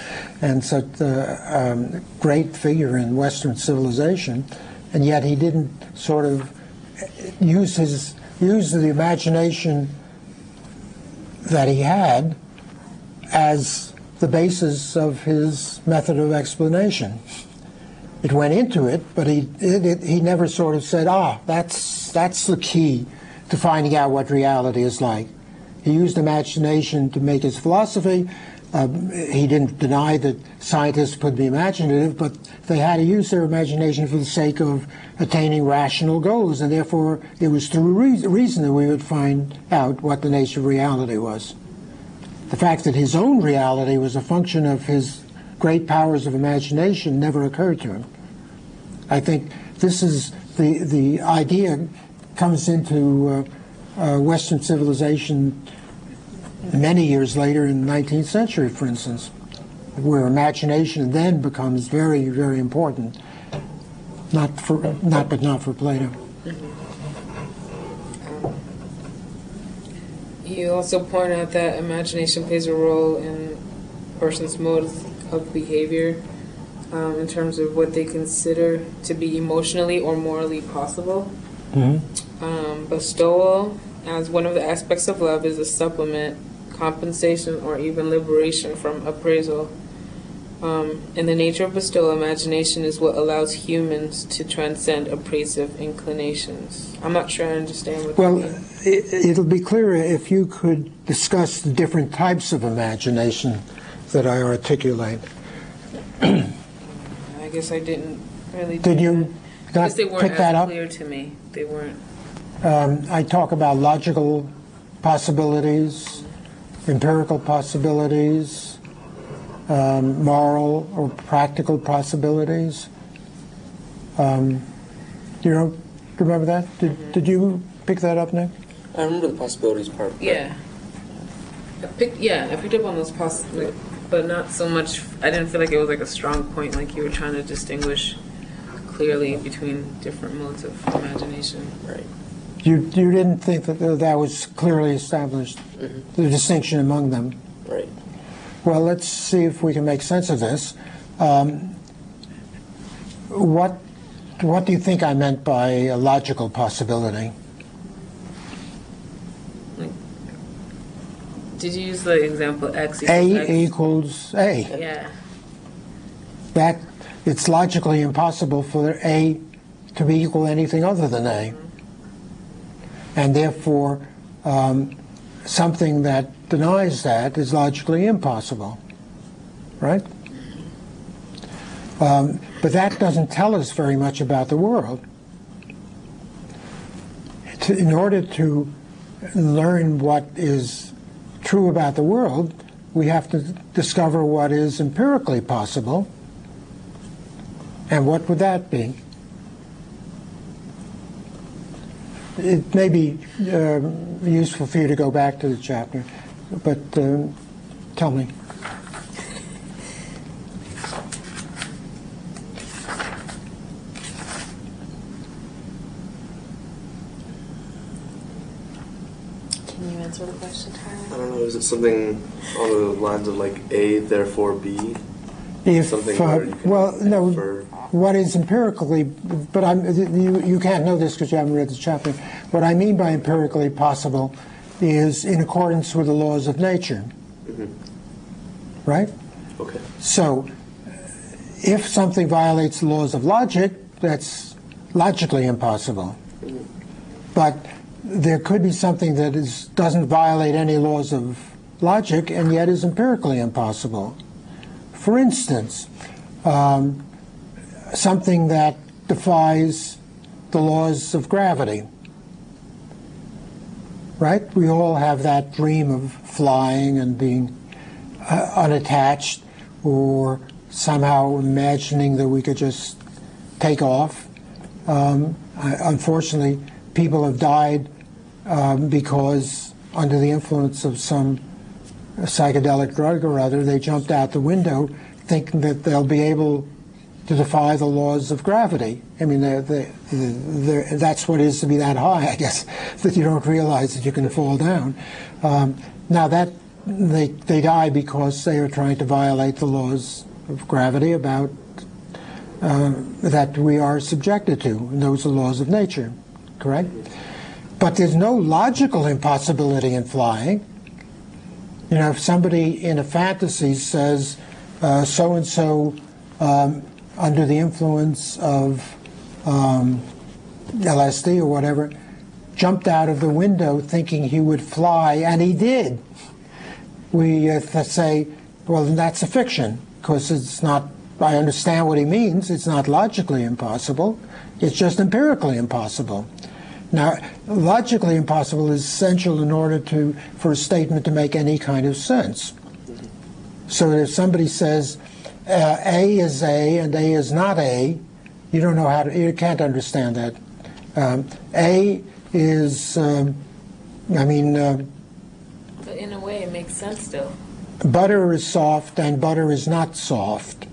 and such a great figure in Western civilization. And yet he didn't sort of use the imagination that he had as the basis of his method of explanation. It went into it, but he never sort of said, that's the key to finding out what reality is like. He used imagination to make his philosophy. He didn't deny that scientists could be imaginative, but they had to use their imagination for the sake of attaining rational goals, and therefore it was through reason that we would find out what the nature of reality was. The fact that his own reality was a function of his great powers of imagination never occurred to him. I think this is the idea comes into Western civilization many years later in the 19th century, for instance, where imagination then becomes very, very important. Not for Plato. You also point out that imagination plays a role in a person's modes of behavior in terms of what they consider to be emotionally or morally possible. Bestowal, as one of the aspects of love, is a supplement, compensation, or even liberation from appraisal. In the nature of bestowal, imagination is what allows humans to transcend appraisive inclinations. I'm not sure I understand what that means. It'll be clearer if you could discuss the different types of imagination that I articulate. I guess I didn't really do Did you not they weren't pick that as up? clear to me. They weren't. I talk about logical possibilities, empirical possibilities, moral or practical possibilities. You don't remember that? Did you pick that up, Nick? I remember the possibilities part. Yeah. I picked up on those possibilities, but not so much. I didn't feel like it was like a strong point, like you were trying to distinguish clearly between different modes of imagination. Right. You didn't think that that was clearly established, the distinction among them. Right. Well, let's see if we can make sense of this. What do you think I meant by a logical possibility? Did you use the example X equals A X? equals A. Yeah. That it's logically impossible for A to be equal to anything other than A. And therefore, something that denies that is logically impossible, right? But that doesn't tell us very much about the world. In order to learn what is true about the world, we have to discover what is empirically possible. And what would that be? It may be useful for you to go back to the chapter, but tell me. Can you answer the question, Tyler? I don't know, is it something on the lines of like A, therefore B? Something where you can infer. What is empirically, but you can't know this because you haven't read the chapter. What I mean by empirically possible is in accordance with the laws of nature. Right? Okay. So, if something violates the laws of logic, that's logically impossible. But there could be something that doesn't violate any laws of logic and yet is empirically impossible. For instance, something that defies the laws of gravity. Right? We all have that dream of flying and being unattached, or somehow imagining that we could just take off. Unfortunately, people have died because under the influence of some psychedelic drug or other, they jumped out the window thinking that they'll be able to defy the laws of gravity. I mean, that's what it is to be that high, I guess, that you don't realize that you can fall down. Now that they die because they are trying to violate the laws of gravity about that we are subjected to, and those are laws of nature, correct? But there's no logical impossibility in flying. You know, if somebody in a fantasy says so-and-so under the influence of LSD or whatever jumped out of the window thinking he would fly, and he did. We say, well, that's a fiction, because it's not, I understand what he means, it's not logically impossible, it's just empirically impossible. Now, logically impossible is essential in order for a statement to make any kind of sense. So if somebody says A is A and A is not A, you don't know how to, you can't understand that. A is, But in a way, it makes sense still. butter is soft and butter is not soft.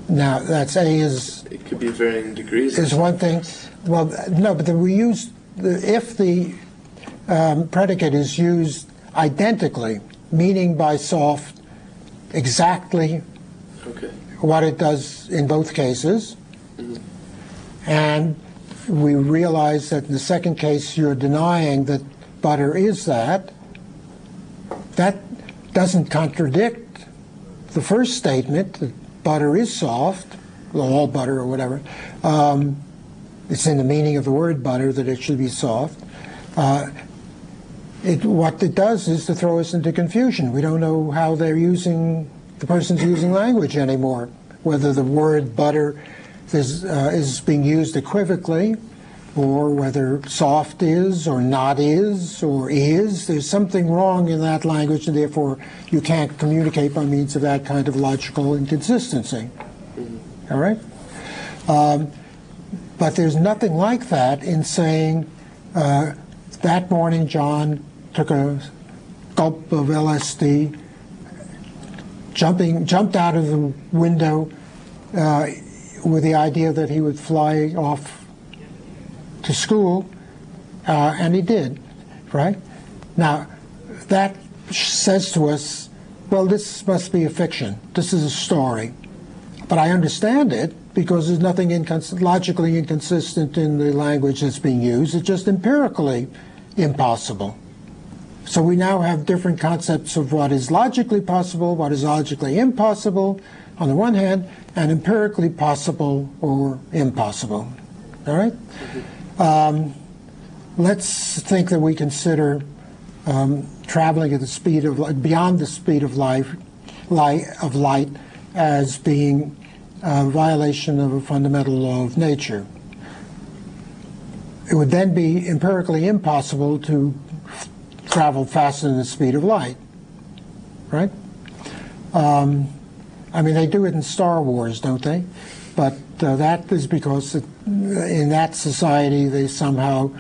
Now, that's A is... It could be varying degrees. Is one thing. Well, no, but we use, if the predicate is used identically, meaning by soft exactly what it does in both cases, and we realize that in the second case you're denying that butter is that doesn't contradict the first statement that butter is soft, all butter or whatever. It's in the meaning of the word butter that it should be soft. What it does is to throw us into confusion. We don't know how the person's using language anymore, whether the word butter is being used equivocally, or whether soft is or not is or is. There's something wrong in that language, and therefore you can't communicate by means of that kind of logical inconsistency. All right? But there's nothing like that in saying, that morning John took a gulp of LSD, jumped out of the window with the idea that he would fly off to school, and he did, right? Now, that says to us, well, this must be a fiction. This is a story. But I understand it because there's nothing logically inconsistent in the language that's being used. It's just empirically impossible. So we now have different concepts of what is logically possible, what is logically impossible, on the one hand, and empirically possible or impossible. All right? Let's think that we consider traveling at the speed of beyond the speed of light as being a violation of a fundamental law of nature. It would then be empirically impossible to travel faster than the speed of light, right? They do it in Star Wars, don't they? But that is because in that society they somehow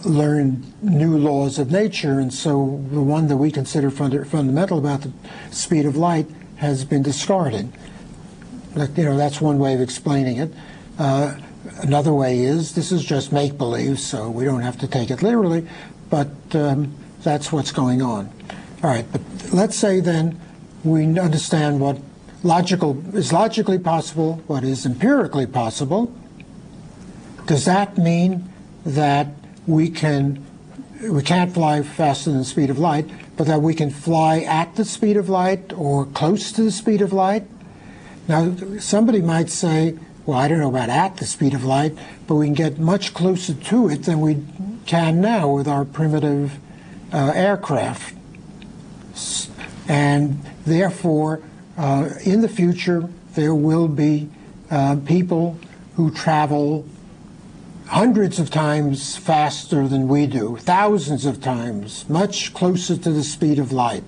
learned new laws of nature, and so the one that we consider fundamental about the speed of light has been discarded. That's one way of explaining it. Another way is this is just make-believe, so we don't have to take it literally, but that's what's going on. All right, but let's say then we understand what is logically possible, what is empirically possible. Does that mean that we can't fly faster than the speed of light, but that we can fly at the speed of light or close to the speed of light? Now, somebody might say, well, I don't know about at the speed of light, but we can get much closer to it than we can now with our primitive aircraft. And therefore, in the future, there will be people who travel hundreds of times faster than we do, thousands of times, much closer to the speed of light.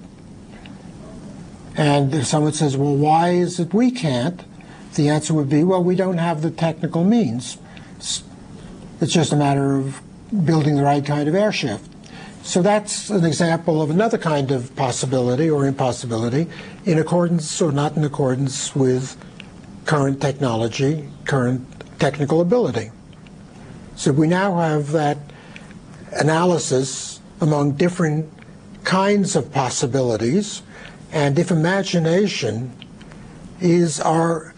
And if someone says, well, why is it we can't? The answer would be, well, we don't have the technical means. It's just a matter of building the right kind of airship. So that's an example of another kind of possibility or impossibility in accordance or not in accordance with current technology, current technical ability. So we now have that analysis among different kinds of possibilities, and if imagination is our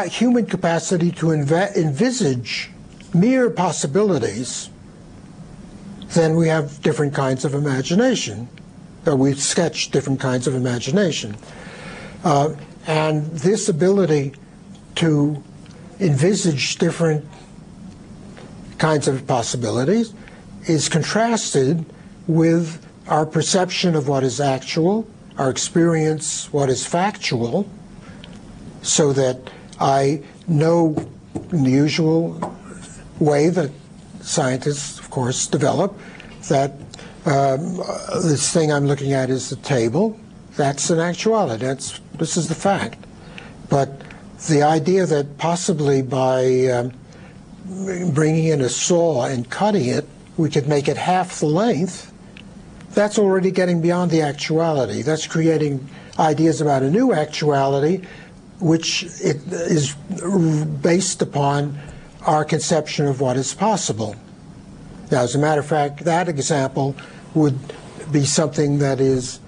human capacity to envisage mere possibilities, then we have different kinds of imagination. We've sketched different kinds of imagination. And this ability to envisage different kinds of possibilities is contrasted with our perception of what is actual, our experience what is factual, so that I know in the usual way that scientists, of course, develop, that this thing I'm looking at is the table. That's an actuality. This is the fact. But the idea that possibly by bringing in a saw and cutting it, we could make it half the length, that's already getting beyond the actuality. That's creating ideas about a new actuality, which it is based upon our conception of what is possible. Now, as a matter of fact, that example would be something that is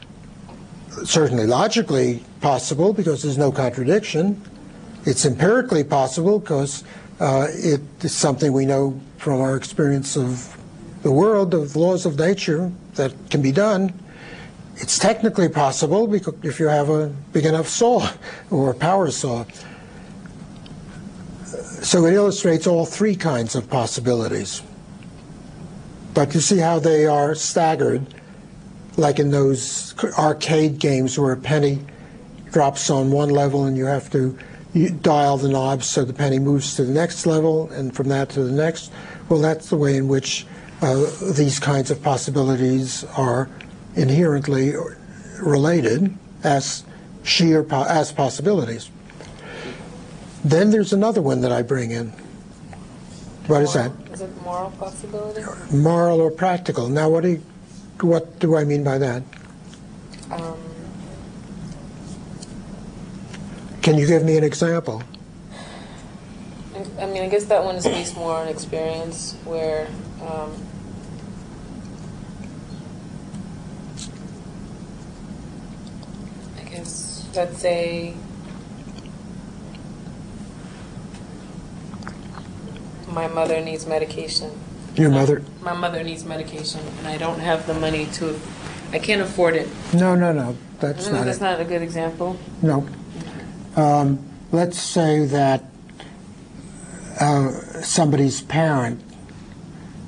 certainly logically possible because there's no contradiction. It's empirically possible because it is something we know from our experience of the world, of the laws of nature, that can be done. It's technically possible because if you have a big enough saw or a power saw. So it illustrates all three kinds of possibilities. But you see how they are staggered, like in those arcade games where a penny drops on one level and you have to dial the knobs so the penny moves to the next level and from that to the next. Well, that's the way in which these kinds of possibilities are inherently related as as possibilities. Then there's another one that I bring in. What is that? Is it moral possibility? Moral or practical. Now, what do I mean by that? Can you give me an example? I mean, I guess that one is based more on experience, where I guess, let's say, my mother needs medication. Your mother? My mother needs medication, and I don't have the money to. I can't afford it. No. That's not it. That's not a good example. No. Let's say that somebody's parent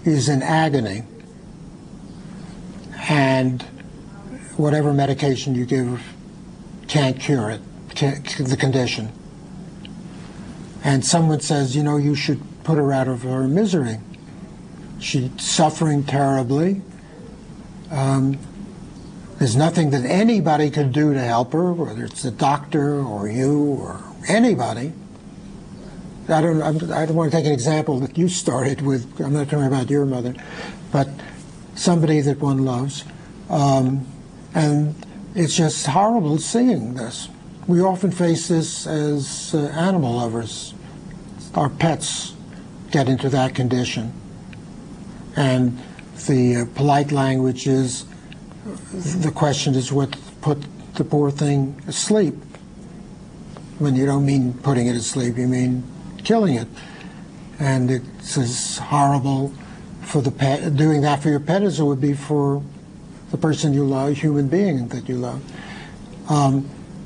is in agony, and whatever medication you give can't cure it, the condition. And someone says, you know, you should put her out of her misery. She's suffering terribly. There's nothing that anybody could do to help her, whether it's the doctor or you or anybody. I don't want to take an example that you started with. I'm not talking about your mother, but somebody that one loves. And it's just horrible seeing this. We often face this as animal lovers. Our pets get into that condition. And the polite language is, the question is what put the poor thing asleep. When you don't mean putting it asleep, you mean killing it. And it's as horrible for the pet, doing that for your pet as it would be for the person you love, human being that you love.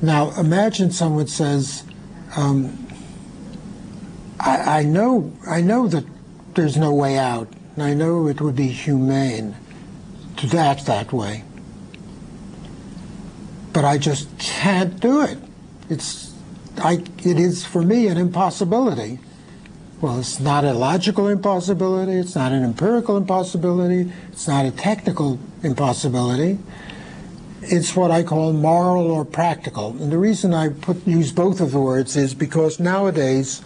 Now imagine someone says, I know that there's no way out, and I know it would be humane to act that way, but I just can't do it. It is for me an impossibility. Well, it's not a logical impossibility, it's not an empirical impossibility, it's not a technical impossibility. It's what I call moral or practical. And the reason I use both of the words is because nowadays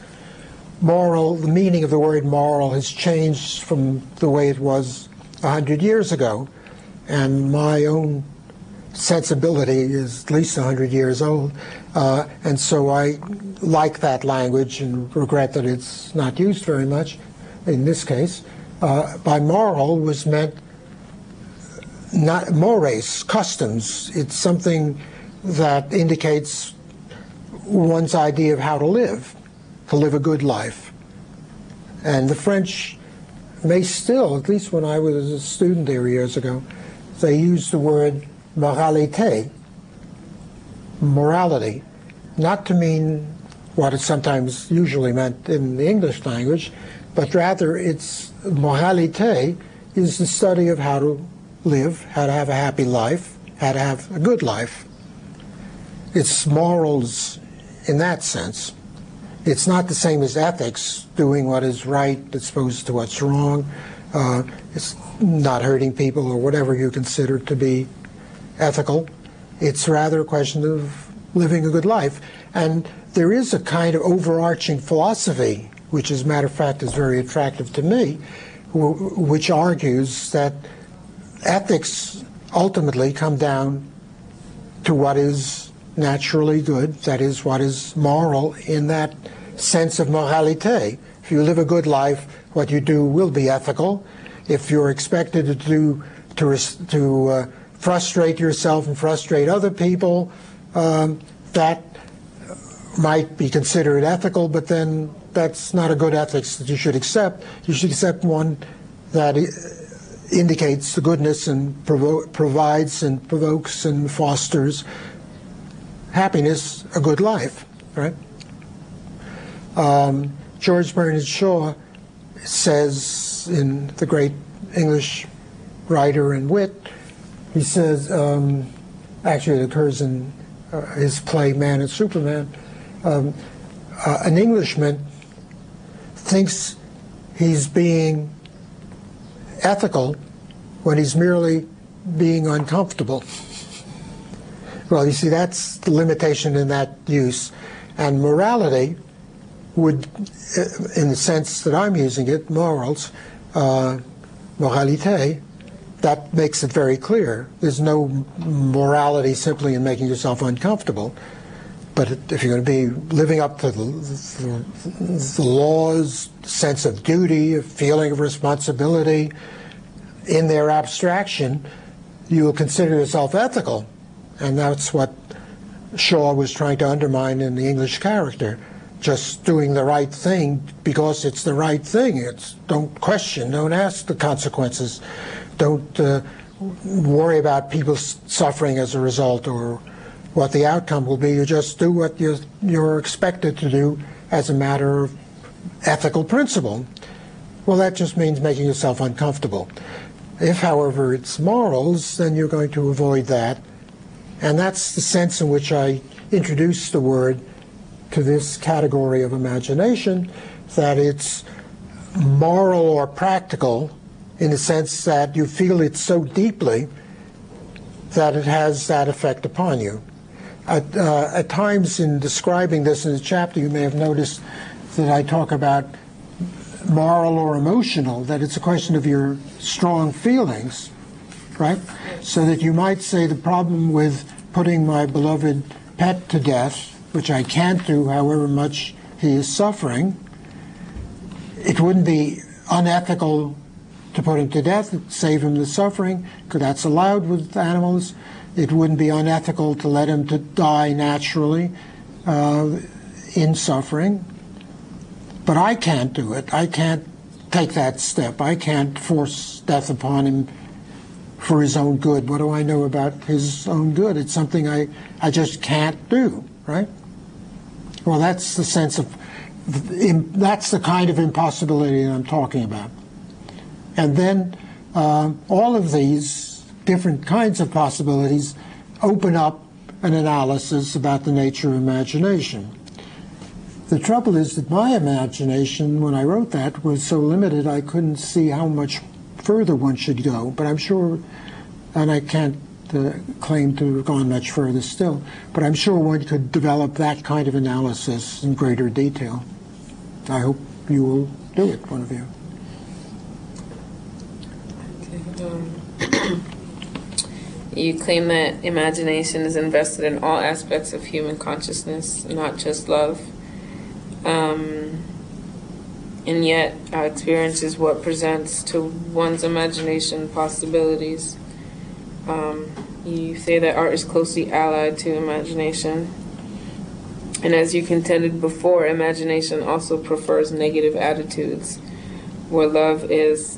moral, the meaning of the word moral has changed from the way it was 100 years ago. And my own sensibility is at least 100 years old. And so I like that language and regret that it's not used very much in this case. By moral was meant not mores, customs. It's something that indicates one's idea of how to live a good life. And the French may still, at least when I was a student there years ago, they used the word moralité, morality, not to mean what is sometimes usually meant in the English language, but rather its moralité is the study of how to live, how to have a happy life, how to have a good life. It's morals in that sense. It's not the same as ethics, doing what is right as opposed to what's wrong. It's not hurting people or whatever you consider to be ethical. It's rather a question of living a good life. And there is a kind of overarching philosophy, which as a matter of fact is very attractive to me, which argues that ethics ultimately come down to what is naturally good, that is, what is moral in that sense of moralité. If you live a good life, what you do will be ethical. If you're expected to frustrate yourself and frustrate other people, that might be considered ethical, but then that's not a good ethics that you should accept. You should accept one that indicates the goodness and provides and provokes and fosters happiness, a good life, right? George Bernard Shaw says, in the great English writer and wit, he says, actually it occurs in his play Man and Superman, an Englishman thinks he's being ethical when he's merely being uncomfortable. Well, you see, that's the limitation in that use. And morality would, in the sense that I'm using it, morals, moralité, that makes it very clear. There's no morality simply in making yourself uncomfortable. But if you're going to be living up to the laws, sense of duty, a feeling of responsibility, in their abstraction, you will consider yourself ethical. And that's what Shaw was trying to undermine in the English character. Just doing the right thing because it's the right thing. It's don't question, don't ask the consequences. Don't worry about people suffering as a result or what the outcome will be. You just do what you're expected to do as a matter of ethical principle. Well, that just means making yourself uncomfortable. If, however, it's morals, then you're going to avoid that. And that's the sense in which I introduced the word to this category of imagination, that it's moral or practical in the sense that you feel it so deeply that it has that effect upon you. At times in describing this in the chapter, you may have noticed that I talk about moral or emotional, that it's a question of your strong feelings, right? So that you might say the problem with putting my beloved pet to death, which I can't do however much he is suffering, it wouldn't be unethical to put him to death, save him the suffering, because that's allowed with animals. It wouldn't be unethical to let him to die naturally in suffering. But I can't do it. I can't take that step. I can't force death upon him for his own good. What do I know about his own good? It's something I just can't do, right? Well, that's the sense of, that's the kind of impossibility that I'm talking about. And then all of these different kinds of possibilities open up an analysis about the nature of imagination. The trouble is that my imagination, when I wrote that, was so limited I couldn't see how much further one should go. But I'm sure, and I can't claim to have gone much further still, but I'm sure one could develop that kind of analysis in greater detail. I hope you will do it, one of you. You claim that imagination is invested in all aspects of human consciousness, not just love. And yet, our experience is what presents to one's imagination possibilities. You say that art is closely allied to imagination. And as you contended before, imagination also prefers negative attitudes, where love is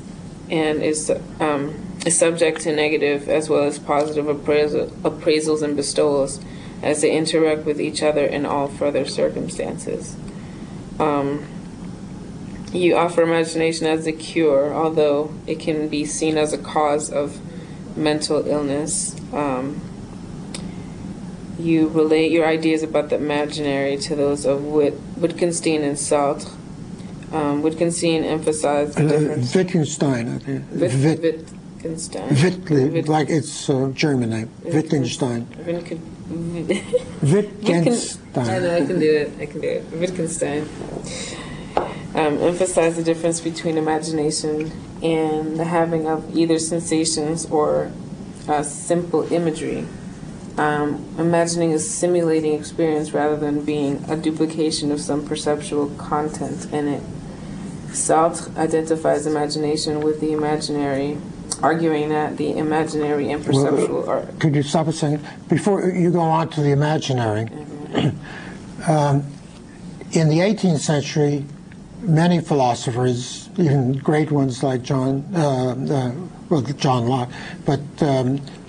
subject to negative as well as positive appraisals and bestowals. as they interact with each other in all further circumstances. You offer imagination as a cure, although it can be seen as a cause of mental illness. You relate your ideas about the imaginary to those of Wittgenstein and Sartre. Wittgenstein emphasized the difference. Wittgenstein, I think. Wittgenstein. Like it's a German name. Wittgenstein. Wittgenstein. I know, I can do it. Wittgenstein emphasized the difference between imagination and the having of either sensations or simple imagery. Imagining is simulating experience rather than being a duplication of some perceptual content in it. Sartre identifies imagination with the imaginary, arguing that the imaginary and perceptual are... Could you stop a second? Before you go on to the imaginary, in the 18th century, many philosophers, even great ones like John Locke, but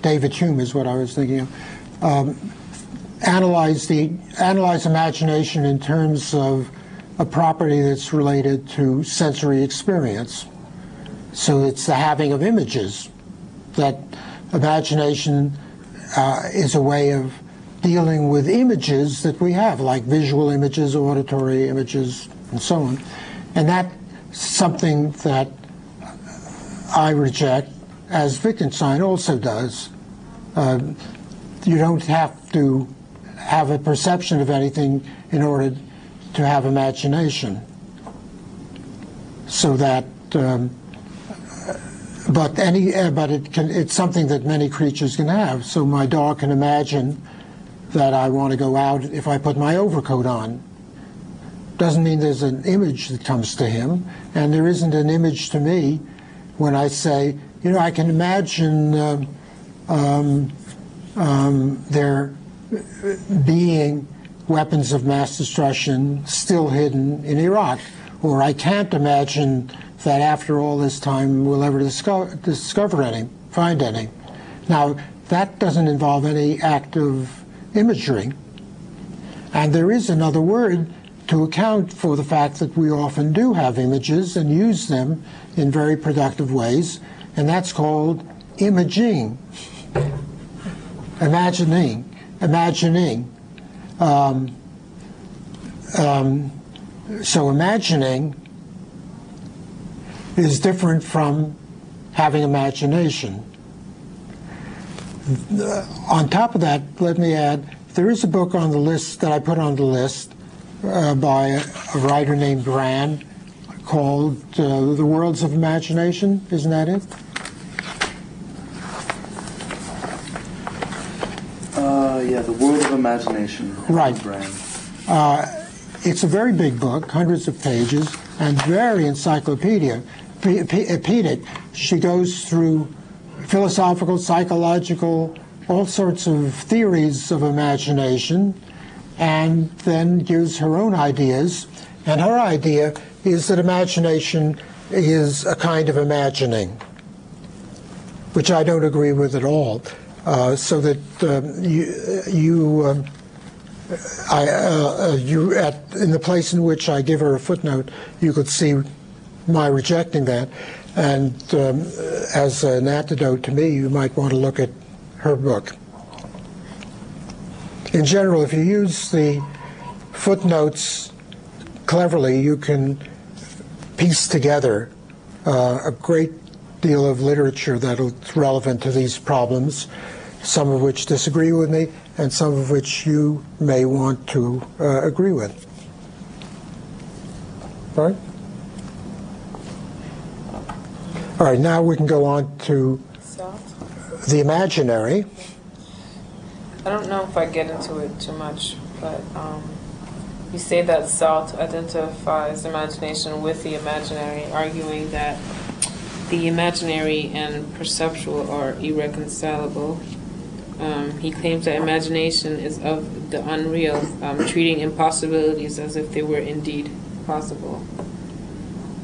David Hume is what I was thinking of, analyze imagination in terms of a property that's related to sensory experience. So it's the having of images. That imagination is a way of dealing with images that we have, like visual images, auditory images, and so on. And that's something that I reject, as Wittgenstein also does. You don't have to have a perception of anything in order to have imagination. So that, it's something that many creatures can have. So my dog can imagine that I want to go out if I put my overcoat on. Doesn't mean there's an image that comes to him, and there isn't an image to me when I say, I can imagine there being weapons of mass destruction still hidden in Iraq. Or I can't imagine that after all this time we'll ever discover any, find any. Now, that doesn't involve any active imagery. And there is another word to account for the fact that we often do have images and use them in very productive ways, and that's called imaging. Imagining. So imagining is different from having imagination. On top of that, let me add, there is a book on the list that I put on the list by a writer named Brand called The Worlds of Imagination. Isn't that it? Yeah, The World of Imagination. Right. Brand. It's a very big book, hundreds of pages, and very encyclopedic. She goes through philosophical, psychological, all sorts of theories of imagination, and then gives her own ideas. And her idea is that imagination is a kind of imagining, which I don't agree with at all. So that in the place in which I give her a footnote, you could see my rejecting that. And as an antidote to me, you might want to look at her book. In general, if you use the footnotes cleverly, you can piece together a great deal of literature that's relevant to these problems, some of which disagree with me, and some of which you may want to agree with. All right? All right, now we can go on to the imaginary. I don't know if I get into it too much, but you say that Sartre identifies imagination with the imaginary, arguing that the imaginary and perceptual are irreconcilable. He claims that imagination is of the unreal, treating impossibilities as if they were indeed possible.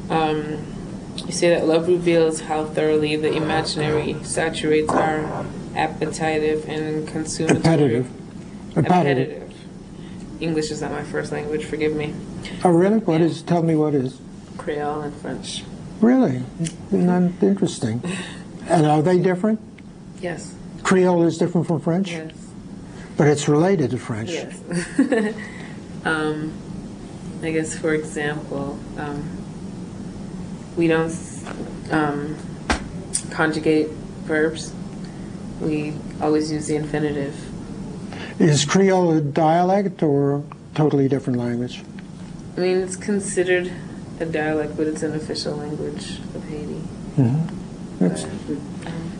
You say that love reveals how thoroughly the imaginary saturates our appetitive and consummatory Repetitive. English is not my first language, forgive me. Oh, really? What is? Tell me what is. Creole and French. Really? Not interesting. And are they different? Yes. Creole is different from French? Yes. But it's related to French. Yes. I guess, for example, we don't conjugate verbs. We always use the infinitive. Is Creole a dialect or a totally different language? I mean, it's considered a dialect, but it's an official language of Haiti. That's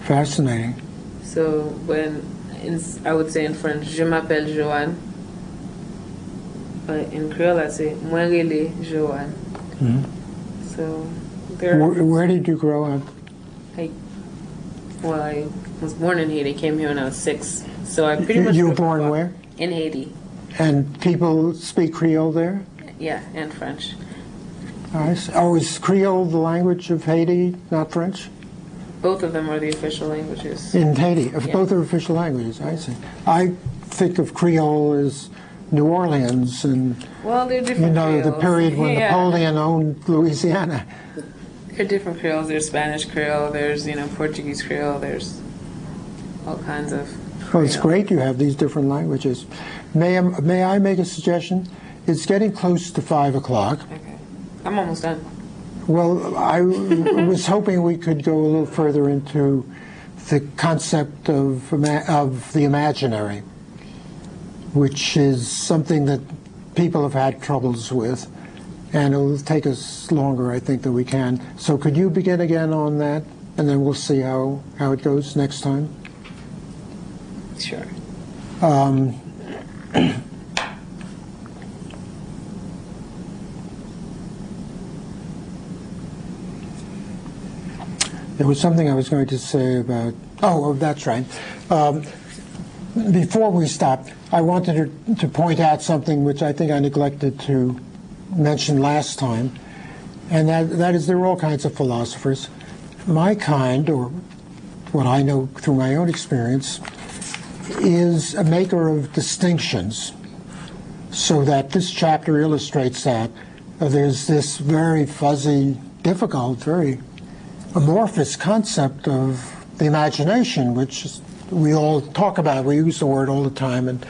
fascinating. So I would say in French, je m'appelle Joanne. But in Creole, I say, moi rele Joanne. So Where did you grow up? I was born in Haiti. Came here when I was 6. So I pretty much. You were born where? In Haiti. And people speak Creole there? Yeah, and French. Oh, is Creole the language of Haiti, not French? Both of them are the official languages. In Haiti, Yeah. both are official languages. I see. I think of Creole as New Orleans and Well, they're different. the Creoles. period when Yeah. Napoleon owned Louisiana. They're different Creoles. There's Spanish Creole. There's Portuguese Creole. There's all kinds of. Well, it's great you have these different languages. May I make a suggestion? It's getting close to 5 o'clock. Okay, I'm almost done. Well, I was hoping we could go a little further into the concept of the imaginary, which is something that people have had troubles with, and it'll take us longer, I think, than we can. So could you begin again on that, and then we'll see how it goes next time? Sure. There was something I was going to say about. Oh, that's right. Before we stop, I wanted to point out something which I think I neglected to mention last time, and that is there are all kinds of philosophers. My kind, or what I know through my own experience, is a maker of distinctions, so that this chapter illustrates that. There's this very fuzzy, difficult, very amorphous concept of the imagination, which we all talk about. We use the word all the time, and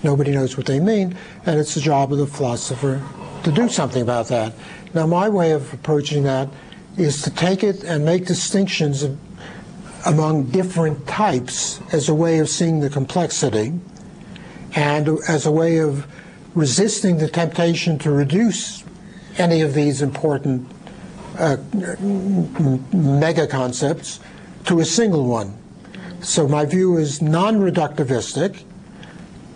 nobody knows what they mean, and it's the job of the philosopher to do something about that. Now, my way of approaching that is to take it and make distinctions among different types as a way of seeing the complexity and as a way of resisting the temptation to reduce any of these important mega concepts to a single one. So my view is non-reductivistic.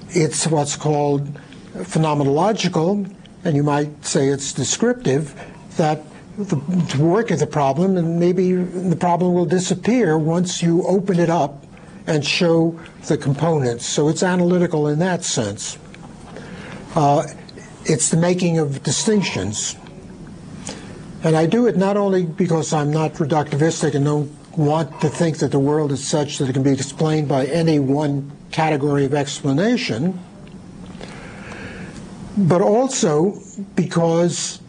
It's what's called phenomenological, and you might say it's descriptive, that to work at the problem, and maybe the problem will disappear once you open it up and show the components. So it's analytical in that sense. It's the making of distinctions. And I do it not only because I'm not reductivistic and don't want to think that the world is such that it can be explained by any one category of explanation, but also because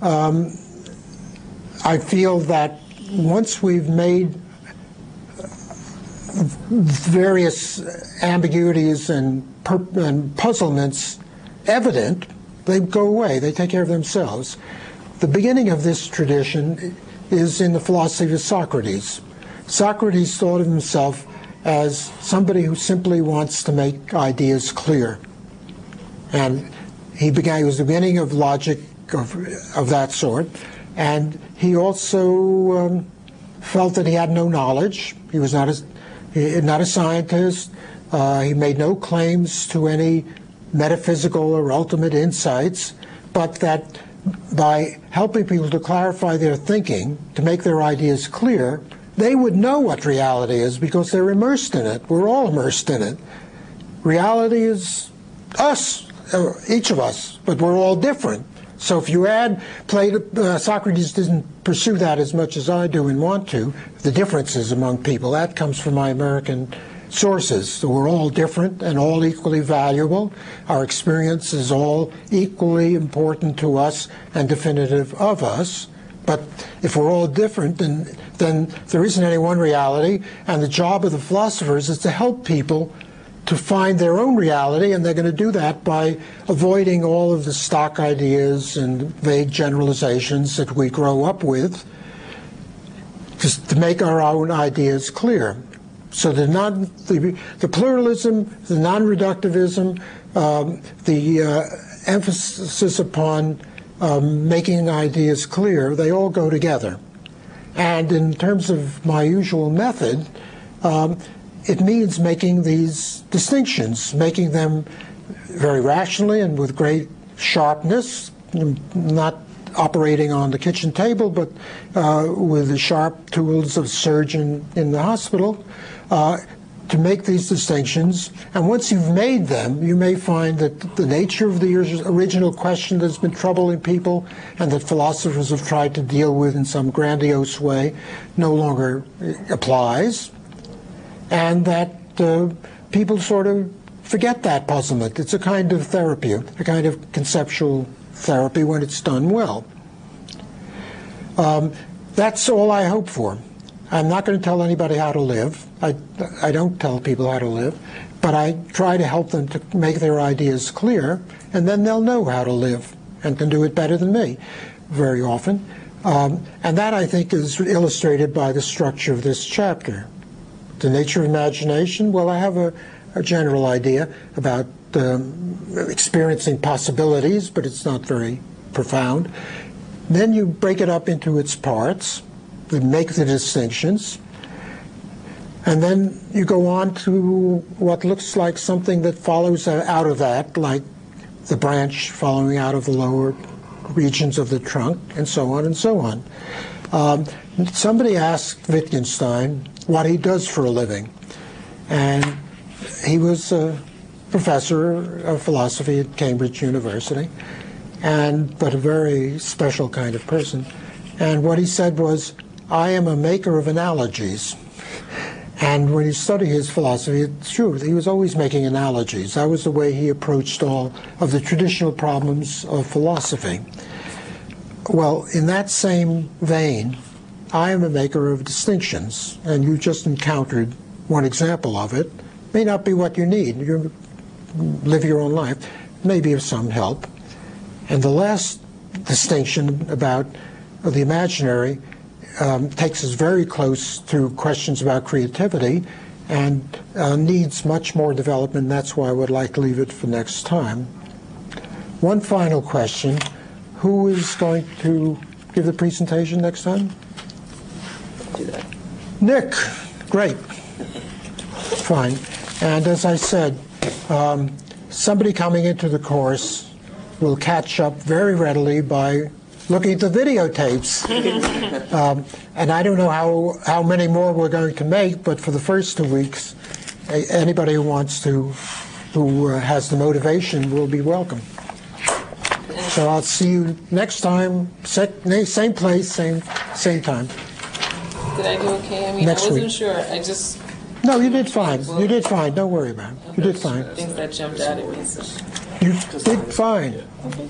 I feel that once we've made various ambiguities and puzzlements evident, they go away. They take care of themselves. The beginning of this tradition is in the philosophy of Socrates. Socrates thought of himself as somebody who simply wants to make ideas clear. And he was the beginning of logic of that sort. And he also felt that he had no knowledge. He was not a scientist. He made no claims to any metaphysical or ultimate insights, but that by helping people to clarify their thinking, to make their ideas clear, they would know what reality is because they're immersed in it. We're all immersed in it. Reality is us, each of us, but we're all different. So if you add Socrates didn't pursue that as much as I do and want to, the differences among people. That comes from my American sources. So we're all different and all equally valuable. Our experience is all equally important to us and definitive of us. But if we're all different, then there isn't any one reality, and the job of the philosophers is to help people to find their own reality, and they're going to do that by avoiding all of the stock ideas and vague generalizations that we grow up with, just to make our own ideas clear. So the pluralism, the non-reductivism, the emphasis upon making ideas clear, they all go together. And in terms of my usual method, it means making these distinctions, making them very rationally and with great sharpness, not operating on the kitchen table, but with the sharp tools of a surgeon in the hospital, to make these distinctions. And once you've made them, you may find that the nature of the original question that's been troubling people and that philosophers have tried to deal with in some grandiose way no longer applies, and that people sort of forget that puzzlement. It's a kind of therapy, a kind of conceptual therapy when it's done well. That's all I hope for. I'm not going to tell anybody how to live. I don't tell people how to live, but I try to help them to make their ideas clear, and then they'll know how to live and can do it better than me very often. And that, I think, is illustrated by the structure of this chapter. The nature of imagination, well, I have a general idea about experiencing possibilities, but it's not very profound. Then you break it up into its parts, make the distinctions, and then you go on to what looks like something that follows out of that, like the branch following out of the lower regions of the trunk, and so on and so on. Somebody asked Wittgenstein what he does for a living, and he was a professor of philosophy at Cambridge University, but a very special kind of person. And what he said was, "I am a maker of analogies." And when you study his philosophy, it's true, he was always making analogies. That was the way he approached all of the traditional problems of philosophy. Well, in that same vein, I am a maker of distinctions, and you just encountered one example of it. May not be what you need. You live your own life, may be of some help. And the last distinction about the imaginary takes us very close to questions about creativity and needs much more development. That's why I would like to leave it for next time. One final question. Who is going to give the presentation next time? Do that. Nick. Great. Fine. And as I said, somebody coming into the course will catch up very readily by looking at the videotapes. And I don't know how many more we're going to make, but for the first 2 weeks, anybody who wants to, who has the motivation, will be welcome. So I'll see you next time, same place, same time. Did I do okay? I mean, Next I wasn't week. sure. I just... No, you did fine. You did fine. Don't worry about it. You did fine. Things that jumped out at me. So. You did fine. Okay.